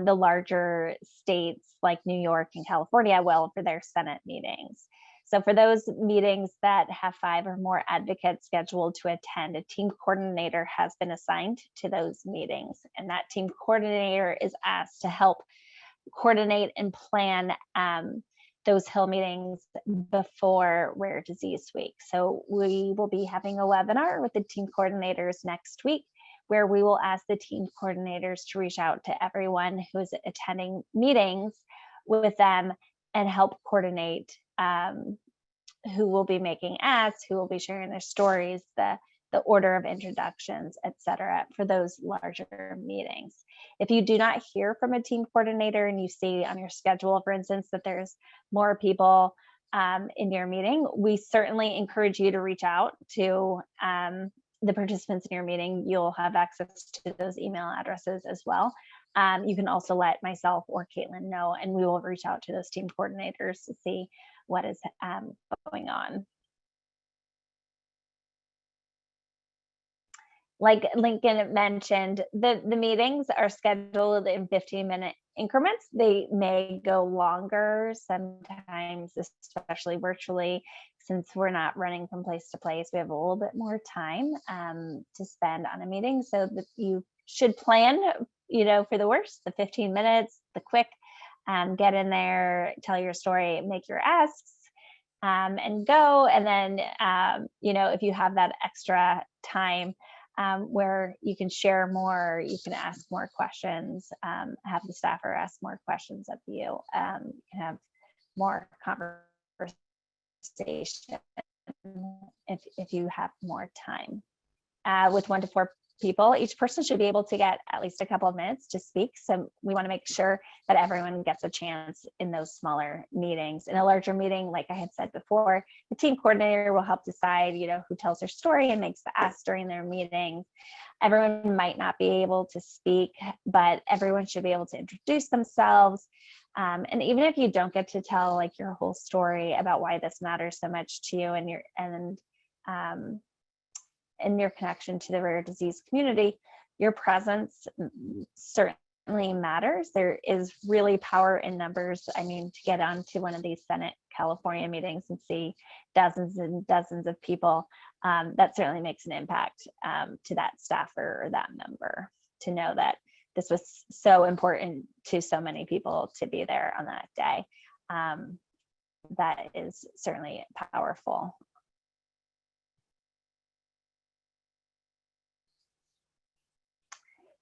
the larger states like New York and California will for their Senate meetings. So for those meetings that have 5 or more advocates scheduled to attend, a team coordinator has been assigned to those meetings. And that team coordinator is asked to help coordinate and plan those Hill meetings before Rare Disease Week. So we will be having a webinar with the team coordinators next week, where we will ask the team coordinators to reach out to everyone who's attending meetings with them and help coordinate who will be making asks, who will be sharing their stories, the order of introductions, etc., for those larger meetings. If you do not hear from a team coordinator and you see on your schedule, for instance, that there's more people in your meeting, we certainly encourage you to reach out to the participants in your meeting. You'll have access to those email addresses as well. You can also let myself or Caitlin know, and we will reach out to those team coordinators to see what is going on. Like Lincoln mentioned, the meetings are scheduled in 15-minute increments. They may go longer sometimes, especially virtually, since we're not running from place to place. We have a little bit more time to spend on a meeting, so that you should plan, for the worst, the 15 minutes, the quick, get in there, tell your story, make your asks, and go. And then, if you have that extra time, where you can share more, you can ask more questions, have the staffer ask more questions of you, you can have more conversation if you have more time. With 1 to 4 people, each person should be able to get at least a couple of minutes to speak. So we want to make sure that everyone gets a chance in those smaller meetings. In a larger meeting, like I had said before, the team coordinator will help decide, who tells their story and makes the ask during their meeting. Everyone might not be able to speak, but everyone should be able to introduce themselves. And even if you don't get to tell your whole story about why this matters so much to you and your connection to the rare disease community, your presence certainly matters. There is really power in numbers. I mean, to get onto one of these Senate California meetings and see dozens and dozens of people, that certainly makes an impact to that staffer or that member, to know that this was so important to so many people to be there on that day. That is certainly powerful.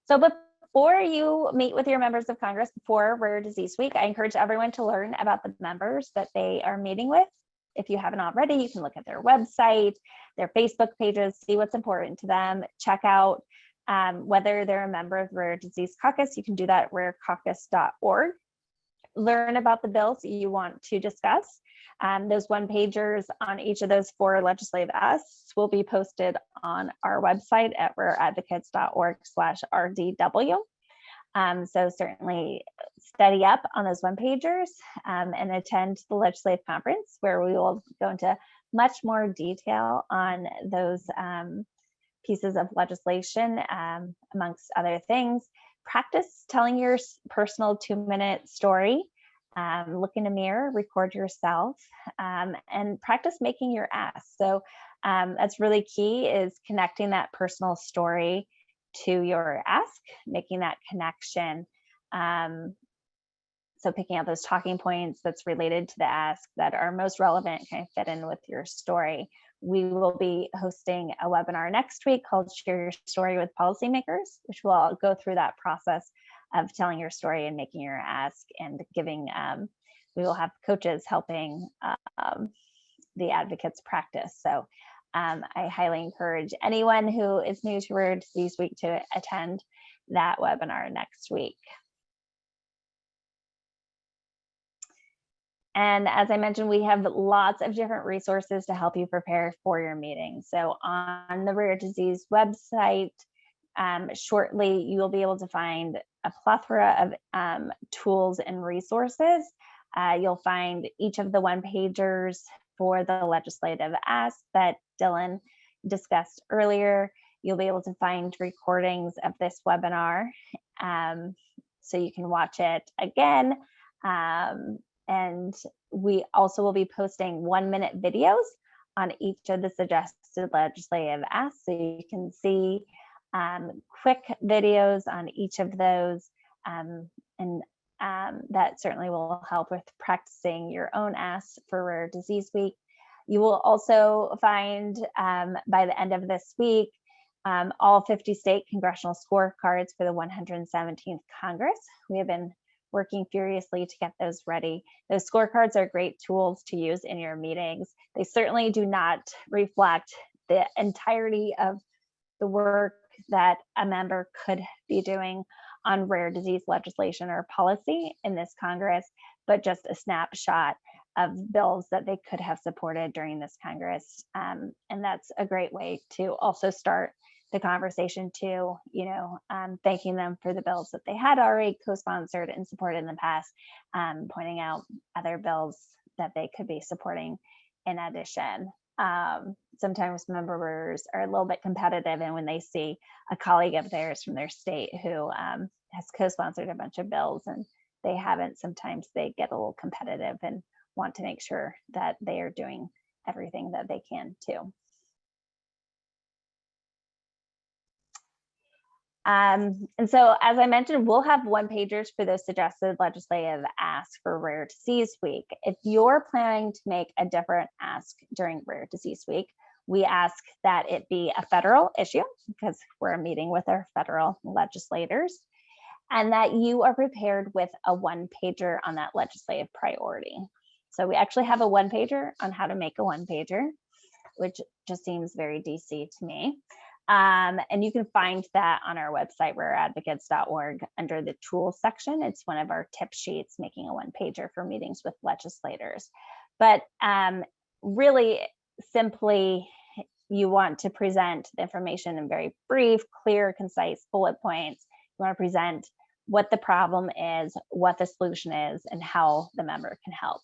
So before you meet with your members of Congress before Rare Disease Week, I encourage everyone to learn about the members that they are meeting with. If you haven't already, you can look at their website, their Facebook pages, see what's important to them, check out whether they're a member of the Rare Disease Caucus. You can do that at rarecaucus.org. Learn about the bills you want to discuss. Those one-pagers on each of those 4 legislative asks will be posted on our website at rareadvocates.org/RDW. So certainly study up on those one-pagers and attend the legislative conference, where we will go into much more detail on those pieces of legislation, amongst other things. Practice telling your personal 2-minute story. Look in a mirror, record yourself, and practice making your ask. So that's really key, is connecting that personal story to your ask, making that connection. So picking out those talking points that's related to the ask that are most relevant, kind of fit in with your story. We will be hosting a webinar next week called Share Your Story with Policymakers, which will go through that process of telling your story and making your ask, and giving, we will have coaches helping the advocates practice. So I highly encourage anyone who is new to Rare Disease Week to attend that webinar next week. And as I mentioned, we have lots of different resources to help you prepare for your meeting. So on the Rare Disease website, shortly you will be able to find a plethora of tools and resources. You'll find each of the one-pagers for the legislative ask that Dylan discussed earlier. You'll be able to find recordings of this webinar, so you can watch it again. And we also will be posting 1-minute videos on each of the suggested legislative asks, so you can see quick videos on each of those, and that certainly will help with practicing your own asks for Rare Disease Week. You will also find by the end of this week all 50 state congressional scorecards for the 117th Congress. We have been working furiously to get those ready. Those scorecards are great tools to use in your meetings. They certainly do not reflect the entirety of the work that a member could be doing on rare disease legislation or policy in this Congress, but just a snapshot of bills that they could have supported during this Congress. And that's a great way to also start the conversation too, thanking them for the bills that they had already co-sponsored and supported in the past, pointing out other bills that they could be supporting in addition. Sometimes members are a little bit competitive, and when they see a colleague of theirs from their state who has co-sponsored a bunch of bills and they haven't, sometimes they get a little competitive and want to make sure that they are doing everything that they can too. And so, as I mentioned, we'll have one-pagers for those suggested legislative asks for Rare Disease Week. If you're planning to make a different ask during Rare Disease Week, we ask that it be a federal issue, because we're meeting with our federal legislators, and that you are prepared with a one-pager on that legislative priority. So we actually have a one-pager on how to make a one-pager, which just seems very DC to me. And you can find that on our website, rareadvocates.org, under the tools section. It's one of our tip sheets, making a one-pager for meetings with legislators. But really simply, you want to present the information in very brief, clear, concise bullet points. You want to present what the problem is, what the solution is, and how the member can help.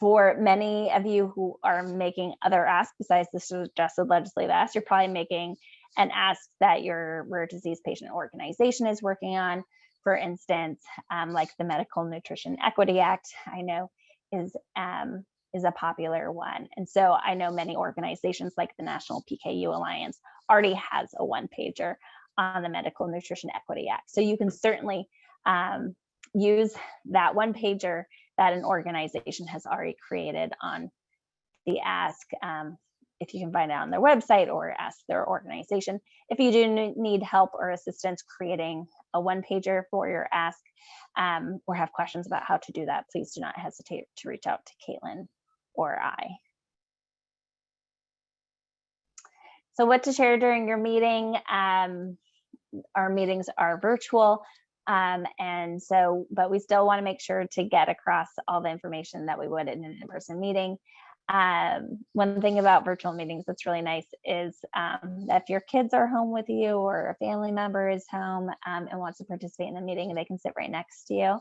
For many of you who are making other asks besides the suggested legislative ask, you're probably making an ask that your rare disease patient organization is working on. For instance, like the Medical Nutrition Equity Act, I know is a popular one. And so I know many organizations like the National PKU Alliance already has a one-pager on the Medical Nutrition Equity Act. So you can certainly use that one-pager that an organization has already created on the ask, if you can find it on their website or ask their organization. If you do need help or assistance creating a one-pager for your ask, or have questions about how to do that, please do not hesitate to reach out to Caitlin or I. So what to share during your meeting? Our meetings are virtual. And so, but we still want to make sure to get across all the information that we would in an in-person meeting. One thing about virtual meetings that's really nice is that if your kids are home with you or a family member is home and wants to participate in the meeting, they can sit right next to you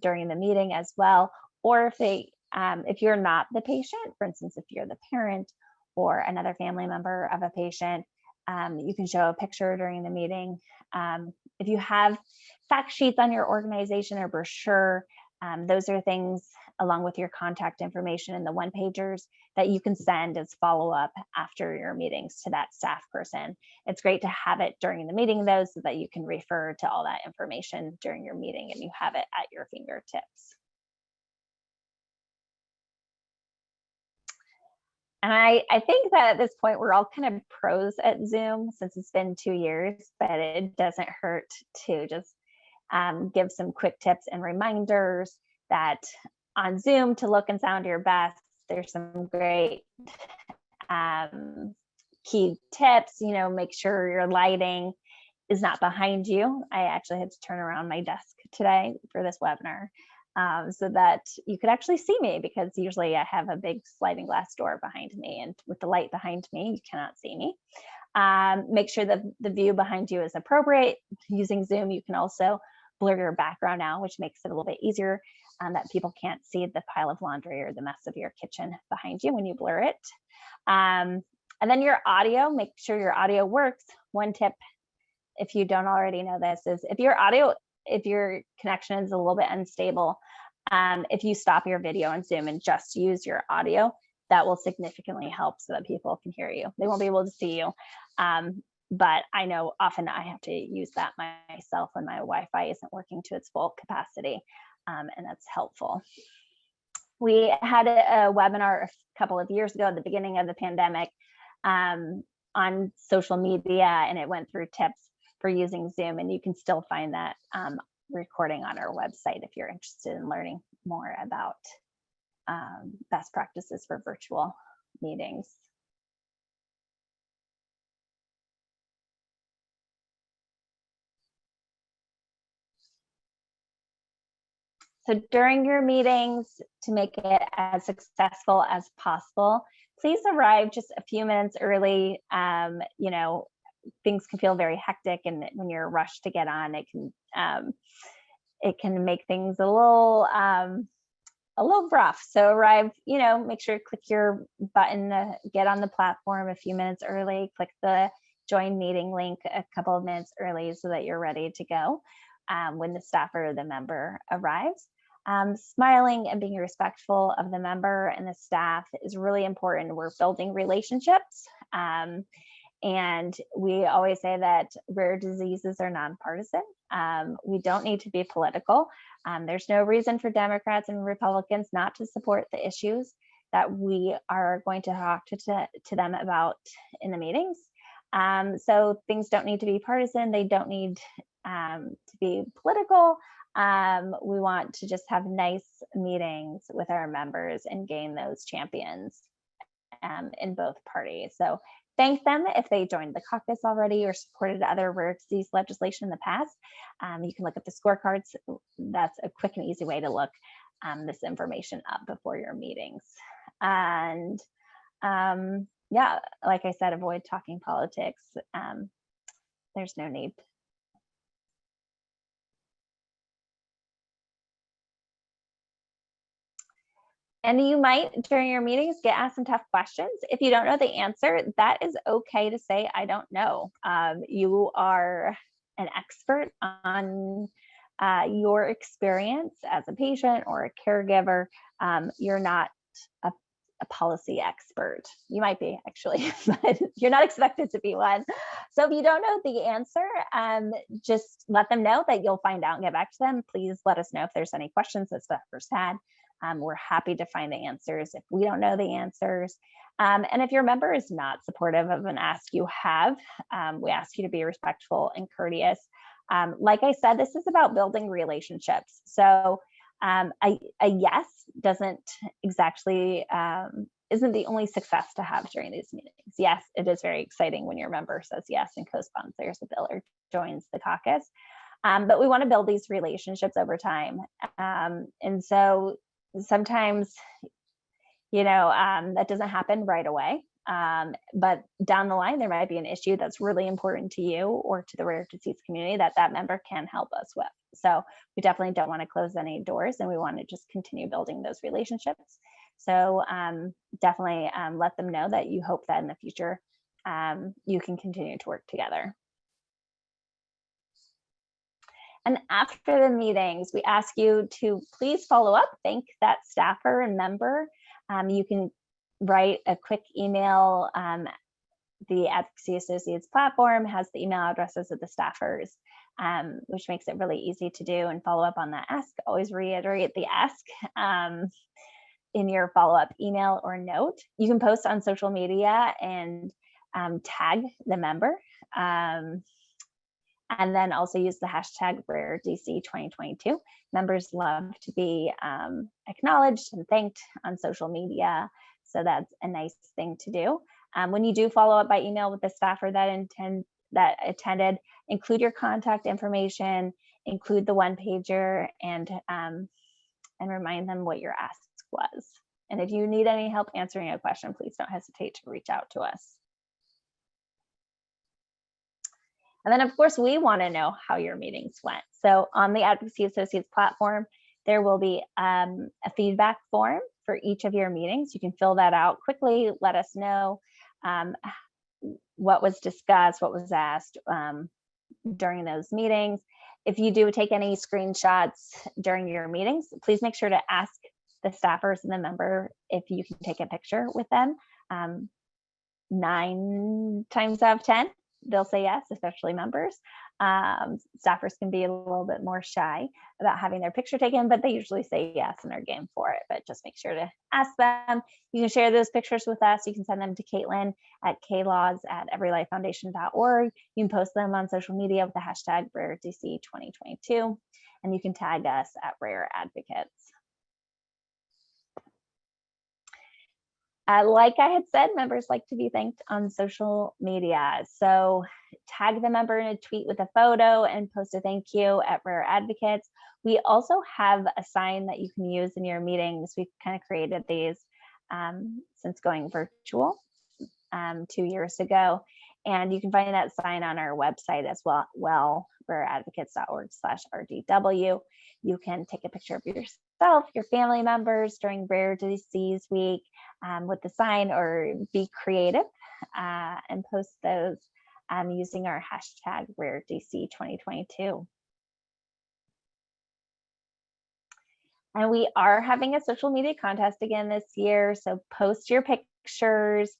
during the meeting as well. Or if you're not the patient, for instance, if you're the parent or another family member of a patient, you can show a picture during the meeting. If you have fact sheets on your organization or brochure, those are things along with your contact information and the one-pagers that you can send as follow-up after your meetings to that staff person. It's great to have it during the meeting though, so that you can refer to all that information during your meeting and you have it at your fingertips. And I think that at this point, we're all kind of pros at Zoom since it's been 2 years, but it doesn't hurt to just give some quick tips and reminders that on Zoom, to look and sound your best, there's some great key tips. You know, make sure your lighting is not behind you. I actually had to turn around my desk today for this webinar so that you could actually see me, because usually I have a big sliding glass door behind me, and with the light behind me, you cannot see me. Make sure that the view behind you is appropriate. Using Zoom, you can also blur your background out, which makes it a little bit easier, that people can't see the pile of laundry or the mess of your kitchen behind you when you blur it. And then your audio, make sure your audio works. One tip, if you don't already know this, is if your connection is a little bit unstable, if you stop your video on Zoom and just use your audio, that will significantly help so that people can hear you. They won't be able to see you. But I know often I have to use that myself when my Wi-Fi isn't working to its full capacity, and that's helpful. We had a webinar a couple of years ago at the beginning of the pandemic on social media, and it went through tips for using Zoom, and you can still find that recording on our website if you're interested in learning more about best practices for virtual meetings. So during your meetings, to make it as successful as possible, please arrive just a few minutes early. You know, things can feel very hectic, and when you're rushed to get on, it can make things a little rough. So arrive, you know, make sure to click your button to get on the platform a few minutes early, click the join meeting link a couple of minutes early so that you're ready to go when the staff or the member arrives. Smiling and being respectful of the member and the staff is really important. We're building relationships. And we always say that rare diseases are nonpartisan. We don't need to be political. There's no reason for Democrats and Republicans not to support the issues that we are going to talk to them about in the meetings. So things don't need to be partisan. They don't need to be political. We want to just have nice meetings with our members and gain those champions in both parties. So thank them if they joined the caucus already or supported other rare disease legislation in the past. You can look at the scorecards. That's a quick and easy way to look this information up before your meetings. And yeah, like I said, avoid talking politics. There's no need. And you might, during your meetings, get asked some tough questions. If you don't know the answer, that is okay to say, I don't know. You are an expert on your experience as a patient or a caregiver. You're not a policy expert. You might be, actually, but you're not expected to be one. So if you don't know the answer, just let them know that you'll find out and get back to them. Please let us know if there's any questions that staffers had. We're happy to find the answers if we don't know the answers. And if your member is not supportive of an ask you have, we ask you to be respectful and courteous. Like I said, this is about building relationships. So a yes doesn't exactly, isn't the only success to have during these meetings. Yes, it is very exciting when your member says yes and co-sponsors the bill or joins the caucus. But we want to build these relationships over time. And so sometimes, you know, that doesn't happen right away. But down the line, there might be an issue that's really important to you or to the rare disease community that member can help us with. So we definitely don't want to close any doors, and we want to just continue building those relationships. So definitely let them know that you hope that in the future you can continue to work together. And after the meetings, we ask you to please follow up, thank that staffer and member. You can write a quick email. The Advocacy Associates platform has the email addresses of the staffers, which makes it really easy to do and follow up on that ask. Always reiterate the ask in your follow-up email or note. You can post on social media and tag the member. And then also use the hashtag RareDC2022. Members love to be acknowledged and thanked on social media. So that's a nice thing to do. When you do follow up by email with the staffer that attended, include your contact information, include the one-pager, and remind them what your ask was. And if you need any help answering a question, please don't hesitate to reach out to us. And then, of course, we want to know how your meetings went. So on the Advocacy Associates platform, there will be a feedback form for each of your meetings. You can fill that out quickly, let us know what was discussed, what was asked during those meetings. If you do take any screenshots during your meetings, please make sure to ask the staffers and the member if you can take a picture with them. 9 times out of 10, they'll say yes, especially members. Staffers can be a little bit more shy about having their picture taken, but they usually say yes and are game for it. But just make sure to ask them. You can share those pictures with us. You can send them to Caitlin at klaws@everylifefoundation.org. You can post them on social media with the hashtag RareDC2022, and you can tag us at Rare Advocates. Like I had said, members like to be thanked on social media. So tag the member in a tweet with a photo and post a thank you at Rare Advocates. We also have a sign that you can use in your meetings. We've kind of created these since going virtual 2 years ago. And you can find that sign on our website as well, rareadvocates.org/RDW. You can take a picture of yourself, your family members during Rare Disease Week with the sign, or be creative and post those using our hashtag RareDC2022. And we are having a social media contest again this year. So post your pictures,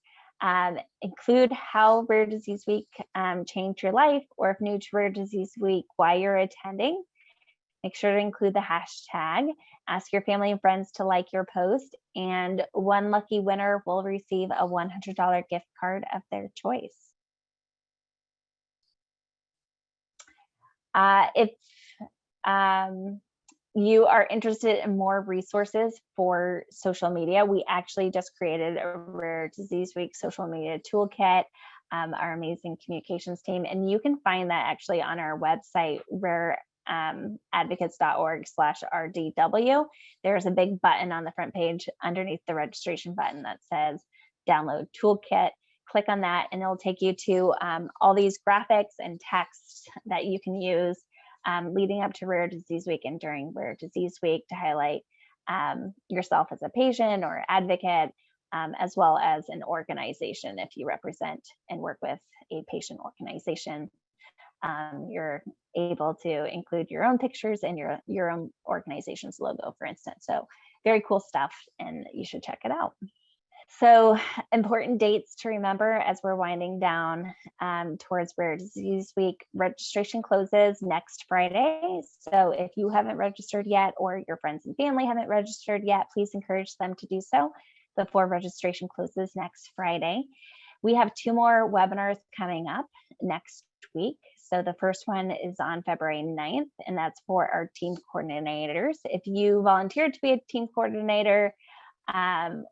include how Rare Disease Week changed your life, or if new to Rare Disease Week, why you're attending. Make sure to include the hashtag. Ask your family and friends to like your post, and one lucky winner will receive a $100 gift card of their choice. If you are interested in more resources for social media, we actually just created a Rare Disease Week social media toolkit, our amazing communications team, and you can find that actually on our website, rareadvocates.org/RDW. There's a big button on the front page underneath the registration button that says download toolkit. Click on that and it'll take you to all these graphics and text that you can use leading up to Rare Disease Week and during Rare Disease Week to highlight yourself as a patient or advocate, as well as an organization. If you represent and work with a patient organization, you're able to include your own pictures and your own organization's logo, for instance. So very cool stuff, and you should check it out. So important dates to remember as we're winding down towards Rare Disease Week. Registration closes next Friday. So if you haven't registered yet, or your friends and family haven't registered yet, please encourage them to do so before registration closes next Friday. We have 2 more webinars coming up next week. So the first one is on February 9th, and that's for our team coordinators. If you volunteered to be a team coordinator,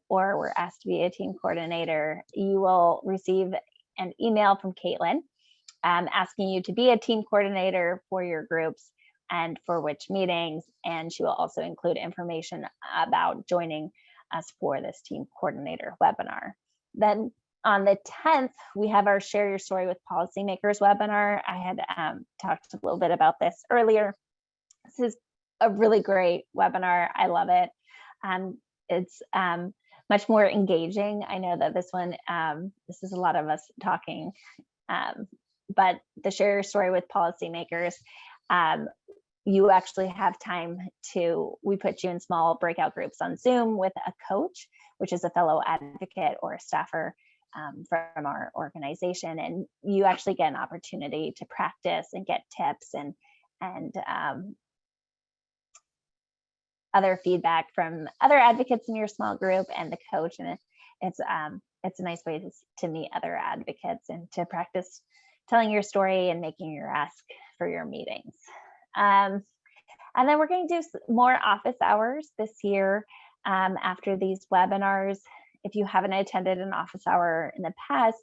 or were asked to be a team coordinator, you will receive an email from Caitlin asking you to be a team coordinator for your groups and for which meetings. And she will also include information about joining us for this team coordinator webinar. Then on the 10th, we have our Share Your Story with Policymakers webinar. I had talked a little bit about this earlier. This is a really great webinar. I love it. It's much more engaging. I know that this one, this is a lot of us talking, but the Share Your Story with Policymakers, you actually have time we put you in small breakout groups on Zoom with a coach, which is a fellow advocate or a staffer from our organization. And you actually get an opportunity to practice and get tips and other feedback from other advocates in your small group and the coach. And it's a nice way to meet other advocates and to practice telling your story and making your ask for your meetings. And then we're going to do more office hours this year after these webinars. If you haven't attended an office hour in the past,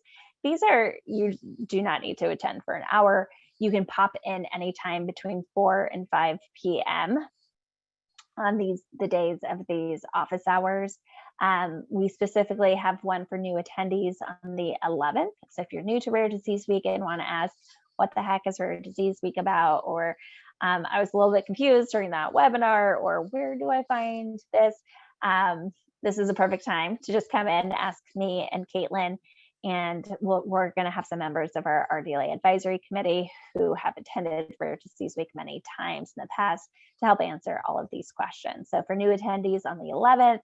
you do not need to attend for an hour. You can pop in anytime between 4 and 5 p.m. on the days of these office hours. We specifically have one for new attendees on the 11th. So if you're new to Rare Disease Week and want to ask, what the heck is Rare Disease Week about? Or I was a little bit confused during that webinar, or where do I find this? This is a perfect time to just come in, ask me and Caitlin, and we're going to have some members of our RDLA advisory committee who have attended Rare Disease Week many times in the past to help answer all of these questions. So for new attendees on the 11th,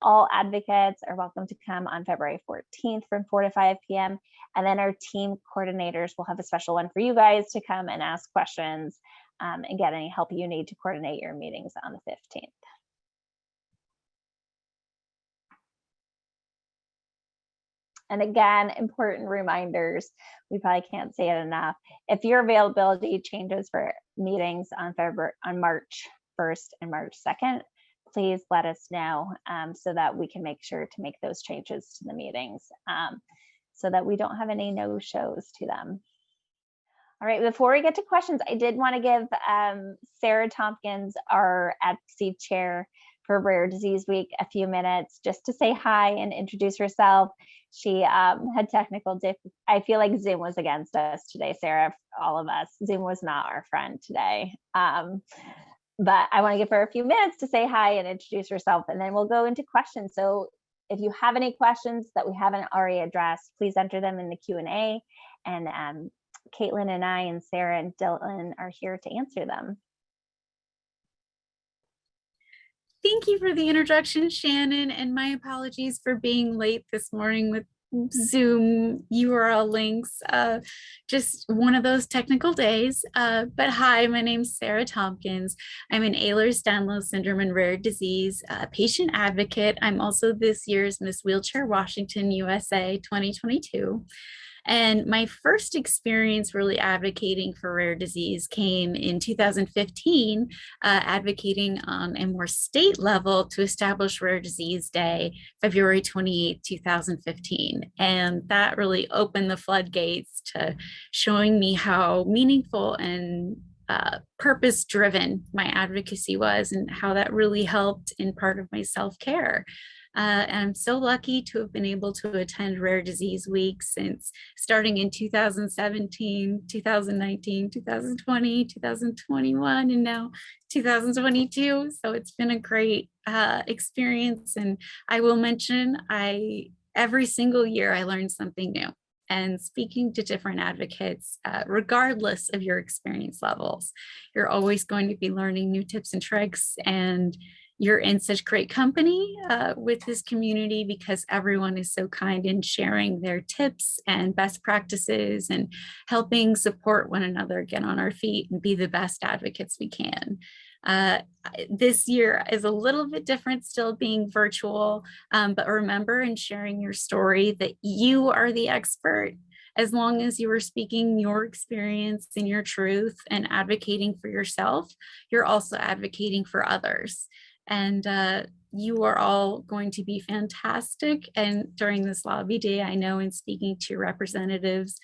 all advocates are welcome to come on February 14th from 4 to 5 p.m. And then our team coordinators will have a special one for you guys to come and ask questions and get any help you need to coordinate your meetings on the 15th. And again, important reminders, we probably can't say it enough. If your availability changes for meetings on March 1st and March 2nd, please let us know so that we can make sure to make those changes to the meetings so that we don't have any no-shows to them. All right, before we get to questions, I did want to give Sarah Tompkins, our advocacy chair for Rare Disease Week, a few minutes just to say hi and introduce herself. She had technical I feel like Zoom was against us today, Sarah, all of us. Zoom was not our friend today. But I want to give her a few minutes to say hi and introduce herself, and then we'll go into questions. So if you have any questions that we haven't already addressed, please enter them in the Q&A, and Caitlin and I and Sarah and Dylan are here to answer them. Thank you for the introduction, Shannon, and my apologies for being late this morning with Zoom URL links. Just one of those technical days. But hi, my name's Sarah Tompkins. I'm an Ehlers-Danlos syndrome and rare disease patient advocate. I'm also this year's Miss Wheelchair Washington USA 2022. And my first experience really advocating for rare disease came in 2015, advocating on a more state level to establish Rare Disease Day, February 28, 2015. And that really opened the floodgates to showing me how meaningful and purpose-driven my advocacy was, and how that really helped in part of my self-care. And I'm so lucky to have been able to attend Rare Disease Week since starting in 2017, 2019, 2020, 2021, and now 2022. So it's been a great experience. And I will mention, every single year I learn something new. And speaking to different advocates, regardless of your experience levels, you're always going to be learning new tips and tricks, and you're in such great company with this community because everyone is so kind in sharing their tips and best practices and helping support one another get on our feet and be the best advocates we can. This year is a little bit different, still being virtual, but remember in sharing your story that you are the expert. As long as you are speaking your experience and your truth and advocating for yourself, you're also advocating for others. And you are all going to be fantastic. And during this lobby day, I know in speaking to representatives,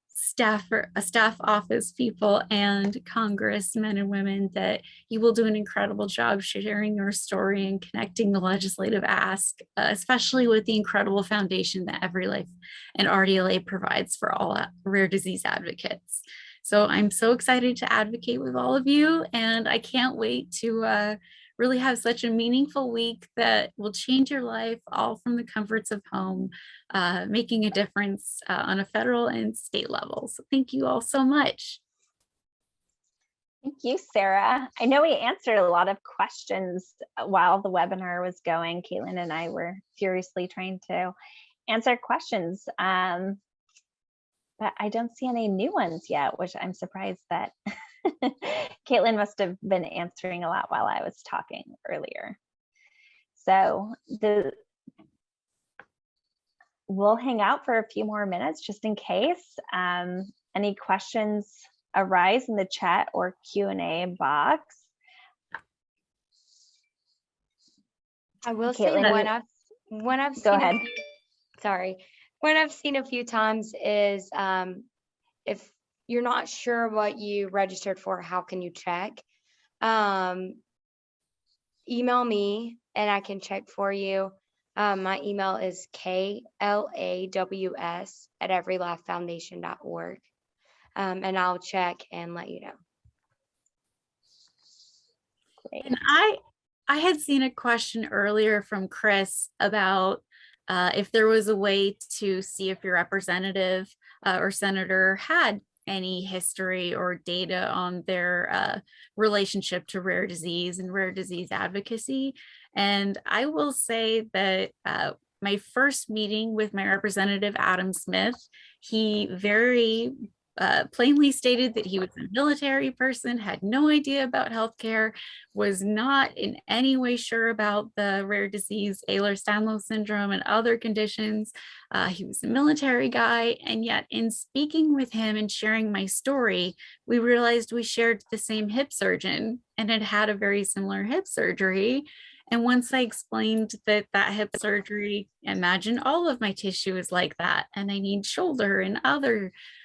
staff office people, and congressmen and women, that you will do an incredible job sharing your story and connecting the legislative ask, especially with the incredible foundation that Every Life and RDLA provides for all rare disease advocates. So I'm so excited to advocate with all of you, and I can't wait to really have such a meaningful week that will change your life, all from the comforts of home, making a difference on a federal and state level. So thank you all so much. Thank you, Sarah. I know we answered a lot of questions while the webinar was going. Caitlin and I were furiously trying to answer questions, but I don't see any new ones yet, which I'm surprised that Caitlin must have been answering a lot while I was talking earlier. So we'll hang out for a few more minutes just in case. Any questions arise in the chat or Q&A box. I will say Caitlin, when I've go seen ahead. What I've seen a few times is if you're not sure what you registered for, how can you check? Email me and I can check for you. My email is klaws@everylifefoundation.org. And I'll check and let you know. Great. And I had seen a question earlier from Chris about if there was a way to see if your representative or senator had any history or data on their relationship to rare disease and rare disease advocacy. And I will say that my first meeting with my representative, Adam Smith, he very plainly stated that he was a military person, had no idea about healthcare, was not in any way sure about the rare disease Ehlers-Danlos syndrome and other conditions. He was a military guy, and yet in speaking with him and sharing my story, we realized we shared the same hip surgeon and had had a very similar hip surgery. And once I explained that hip surgery, imagine all of my tissue is like that, and I need shoulder and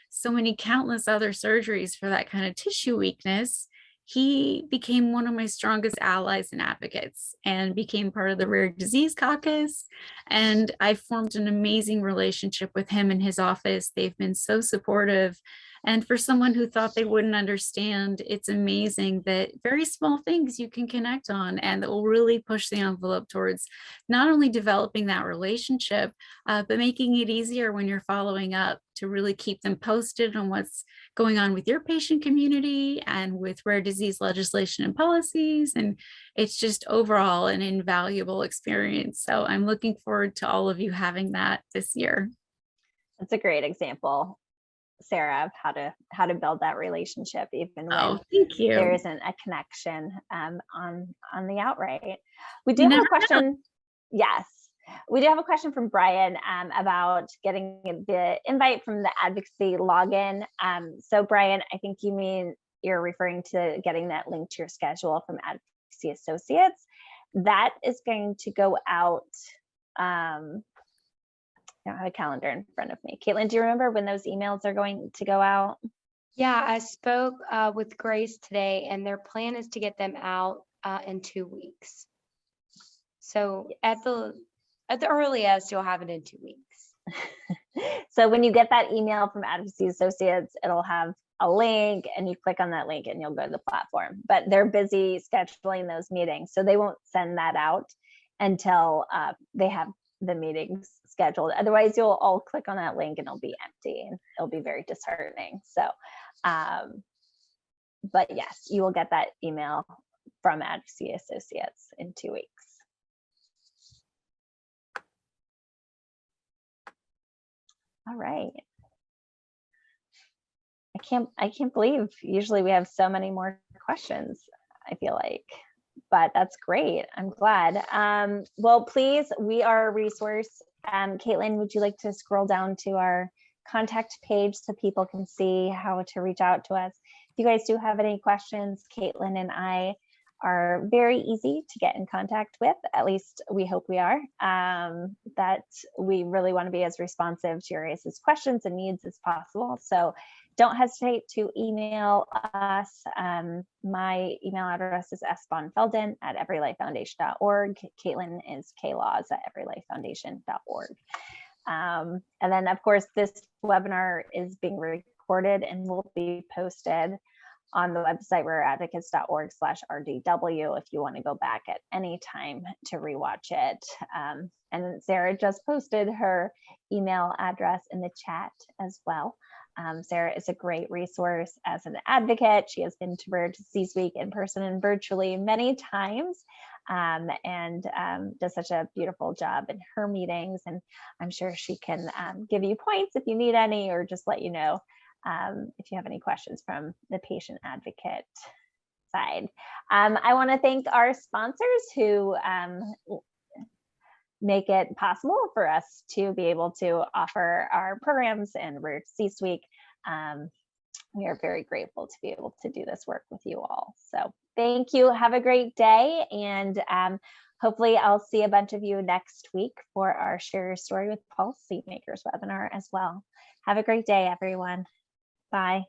so many countless other surgeries for that kind of tissue weakness, he became one of my strongest allies and advocates and became part of the Rare Disease Caucus. And I formed an amazing relationship with him and his office. They've been so supportive. And for someone who thought they wouldn't understand, it's amazing that very small things you can connect on and that will really push the envelope towards not only developing that relationship, but making it easier when you're following up to really keep them posted on what's going on with your patient community and with rare disease legislation and policies. And it's just overall an invaluable experience. So I'm looking forward to all of you having that this year. That's a great example, Sarah, of how to build that relationship even when thank you. there isn't a connection on the outright. We do have a question. Yes, we do have a question from Brian about getting the invite from the advocacy login. So Brian, I think you're referring to getting that link to your schedule from Advocacy Associates. That is going to go out. I don't have a calendar in front of me. Caitlin, do you remember when those emails are going to go out? Yeah, I spoke with Grace today, and their plan is to get them out in 2 weeks. So at the earliest, you'll have it in 2 weeks. So when you get that email from Advocacy Associates, it'll have a link, and you click on that link and you'll go to the platform. But they're busy scheduling those meetings, so they won't send that out until they have the meetings scheduled. Otherwise, you'll all click on that link and it'll be empty and it'll be very disheartening. So, but yes, you will get that email from Advocacy Associates in 2 weeks. All right. I can't believe usually we have so many more questions, I feel like, but that's great. I'm glad. Well, please, we are a resource. Caitlin, would you like to scroll down to our contact page so people can see how to reach out to us? If you guys do have any questions, Caitlin and I are very easy to get in contact with. At least we hope we are. That we really want to be as responsive to your guys' questions and needs as possible. So don't hesitate to email us. My email address is sbonfelden@everylifefoundation.org. Caitlin is klaws@everylifefoundation.org. And then, of course, this webinar is being recorded and will be posted on the website rareadvocates.org/RDW if you want to go back at any time to rewatch it. And Sarah just posted her email address in the chat as well. Sarah is a great resource as an advocate. She has been to Rare Disease Week in person and virtually many times, and does such a beautiful job in her meetings. And I'm sure she can give you points if you need any, or just let you know if you have any questions from the patient advocate side. I want to thank our sponsors who make it possible for us to be able to offer our programs and Rare Disease Week. We are very grateful to be able to do this work with you all. So thank you. Have a great day. And hopefully I'll see a bunch of you next week for our Share Your Story with Policymakers webinar as well. Have a great day, everyone. Bye.